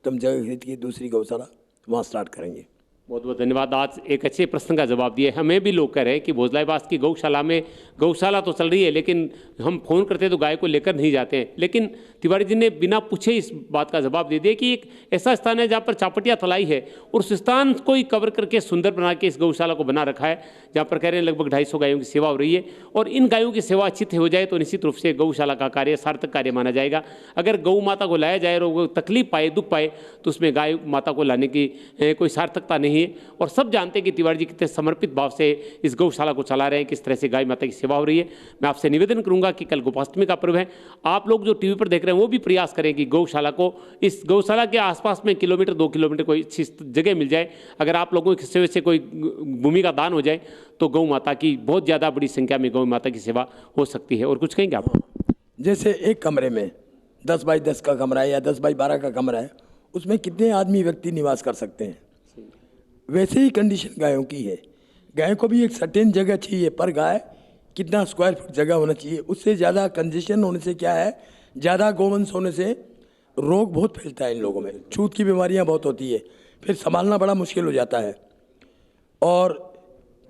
तो हम जगह खरीद के दूसरी गौशाला वहाँ स्टार्ट करेंगे। बहुत बहुत धन्यवाद। आज एक अच्छे प्रश्न का जवाब दिए। हमें भी लोग कह रहे हैं कि भोजलाइबास की गौशाला में गौशाला तो चल रही है, लेकिन हम फ़ोन करते हैं तो गाय को लेकर नहीं जाते हैं। लेकिन तिवारी जी ने बिना पूछे इस बात का जवाब दे दिया कि एक ऐसा स्थान है जहाँ पर चापटिया तलाई है और उस स्थान को ही कवर करके सुंदर बना के इस गौशाला को बना रखा है, जहाँ पर कह रहे हैं लगभग 250 गायों की सेवा हो रही है। और इन गायों की सेवा अच्छी हो जाए तो निश्चित रूप से गौशाला का कार्य सार्थक कार्य माना जाएगा। अगर गौ माता को लाया जाए और वो तकलीफ पाए, दुख पाए, तो उसमें गाय माता को लाने की कोई सार्थकता नहीं है। और सब जानते हैं कि तिवारी जी कितने समर्पित भाव से इस गौशाला को चला रहे हैं, किस तरह से गाय माता की सेवा हो रही है। मैं आपसे निवेदन करूंगा कि कल गोपाष्टमी का पर्व है, आप लोग जो टीवी पर देख रहे हैं वो भी प्रयास करें कि गौशाला को, इस गौशाला के आसपास में 1-2 किलोमीटर कोई अच्छी जगह मिल जाए। अगर आप लोगों की सेवा से कोई भूमि का दान हो जाए तो गौ माता की बहुत ज़्यादा बड़ी संख्या में गौ माता की सेवा हो सकती है। और कुछ कहेंगे आप? जैसे एक कमरे में 10 बाई 10 का कमरा है या 10 बाई 12 का कमरा है, उसमें कितने आदमी व्यक्ति निवास कर सकते हैं? वैसे ही कंडीशन गायों की है। गाय को भी एक सर्टेन जगह चाहिए, पर गाय कितना स्क्वायर फुट जगह होना चाहिए। उससे ज़्यादा कंजेशन होने से क्या है, ज़्यादा गोवंश होने से रोग बहुत फैलता है इन लोगों में, छूत की बीमारियां बहुत होती है, फिर संभालना बड़ा मुश्किल हो जाता है। और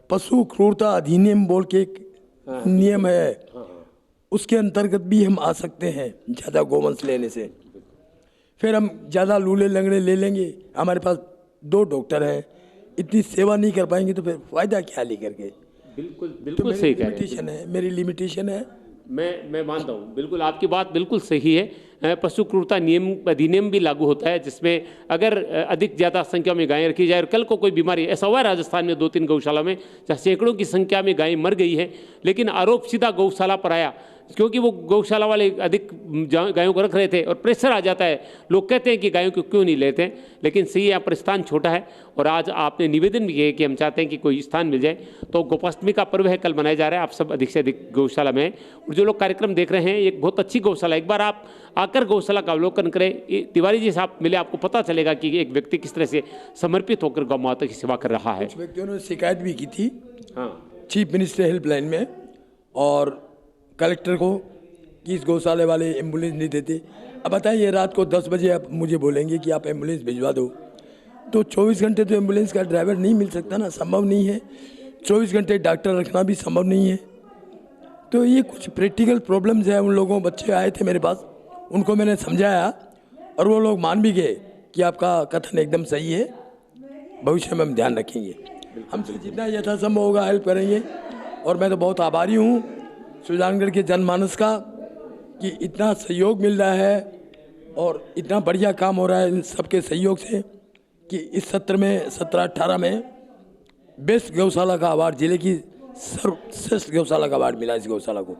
पशु क्रूरता अधिनियम बोल के एक नियम है, उसके अंतर्गत भी हम आ सकते हैं ज़्यादा गोवंश लेने से। फिर हम ज़्यादा लूले लंगड़े ले लेंगे, हमारे पास 2 डॉक्टर हैं, इतनी सेवा नहीं कर पाएंगे तो फिर फ़ायदा क्या लेकर के। बिल्कुल तो बिल्कुल मेरी सही कह रहे हैं। लिमिटेशन है, मेरी लिमिटेशन है। मैं मानता हूँ, बिल्कुल आपकी बात बिल्कुल सही है। पशु क्रूरता नियम अधिनियम भी लागू होता है, जिसमें अगर अधिक ज़्यादा संख्या में गायें रखी जाए और कल को कोई बीमारी, ऐसा हुआ है राजस्थान में 2-3 गौशाला में जहाँ सैकड़ों की संख्या में गायें मर गई हैं, लेकिन आरोप सीधा गौशाला पर आया, क्योंकि वो गौशाला वाले अधिक गायों को रख रहे थे और प्रेशर आ जाता है। लोग कहते हैं कि गायों को क्यों नहीं लेते हैं, लेकिन सही यहाँ पर स्थान छोटा है। और आज आपने निवेदन भी किया कि हम चाहते हैं कि कोई स्थान मिल जाए। तो गोपाष्टमी का पर्व है, कल मनाया जा रहा है, आप सब अधिक से अधिक गौशाला में हैं। और जो लोग कार्यक्रम देख रहे हैं, एक बहुत अच्छी गौशाला, एक बार आप आकर गौशाला का अवलोकन करें। तिवारी जी से आप मिले, आपको पता चलेगा कि एक व्यक्ति किस तरह से समर्पित होकर गौ माता की सेवा कर रहा है। कुछ व्यक्तियों ने शिकायत भी की थी हाँ, चीफ मिनिस्टर हेल्पलाइन में और कलेक्टर को कि इस गौशाले वाले एम्बुलेंस नहीं देते। अब बताइए, रात को 10 बजे आप मुझे बोलेंगे कि आप एम्बुलेंस भिजवा दो, तो 24 घंटे तो एम्बुलेंस का ड्राइवर नहीं मिल सकता ना, संभव नहीं है। 24 घंटे डॉक्टर रखना भी संभव नहीं है। तो ये कुछ प्रैक्टिकल प्रॉब्लम्स है। उन लोगों, बच्चे आए थे मेरे पास, उनको मैंने समझाया और वो लोग मान भी गए कि आपका कथन एकदम सही है, भविष्य में हम ध्यान रखेंगे, हमसे जितना यथासंभव होगा हेल्प करेंगे। और मैं तो बहुत आभारी हूँ सुजानगढ़ के जनमानस का कि इतना सहयोग मिल रहा है और इतना बढ़िया काम हो रहा है इन सबके सहयोग से कि इस सत्र में 17-18 में बेस्ट गौशाला का अवार्ड, जिले की सर्वश्रेष्ठ गौशाला का अवार्ड मिला इस गौशाला को।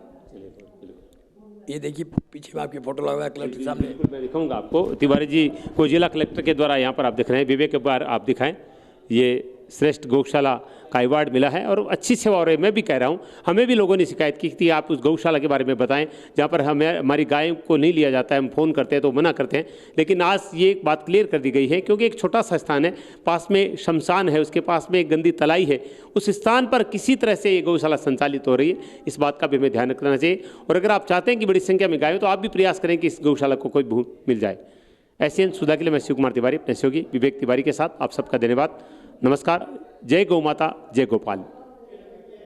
ये देखिए पीछे में आपकी फोटो लगा है कलेक्टर सामने। बिल्कुल मैं दिखाऊंगा आपको। तिवारी जी को जिला कलेक्टर के द्वारा यहाँ पर आप दिख रहे हैं, विवेक एक बार आप दिखाएं। ये श्रेष्ठ गौशाला का अवार्ड मिला है और अच्छी सेवा हो रही है। मैं भी कह रहा हूँ, हमें भी लोगों ने शिकायत की थी, आप उस गौशाला के बारे में बताएं जहाँ पर हमारी गाय को नहीं लिया जाता है। हम फ़ोन करते हैं तो मना करते हैं, लेकिन आज ये बात क्लियर कर दी गई है, क्योंकि एक छोटा सा स्थान है, पास में शमशान है, उसके पास में एक गंदी तलाई है, उस स्थान पर किसी तरह से ये गौशाला संचालित हो रही है। इस बात का भी हमें ध्यान रखना चाहिए। और अगर आप चाहते हैं कि बड़ी संख्या में गाय हो तो आप भी प्रयास करें कि इस गौशाला को कोई भूमि मिल जाए। ऐसे सुधा के लिए मैं शिव कुमार तिवारी, अपने सहयोगी विवेक तिवारी के साथ आप सबका धन्यवाद। नमस्कार। जय गौ माता, जय गोपाल।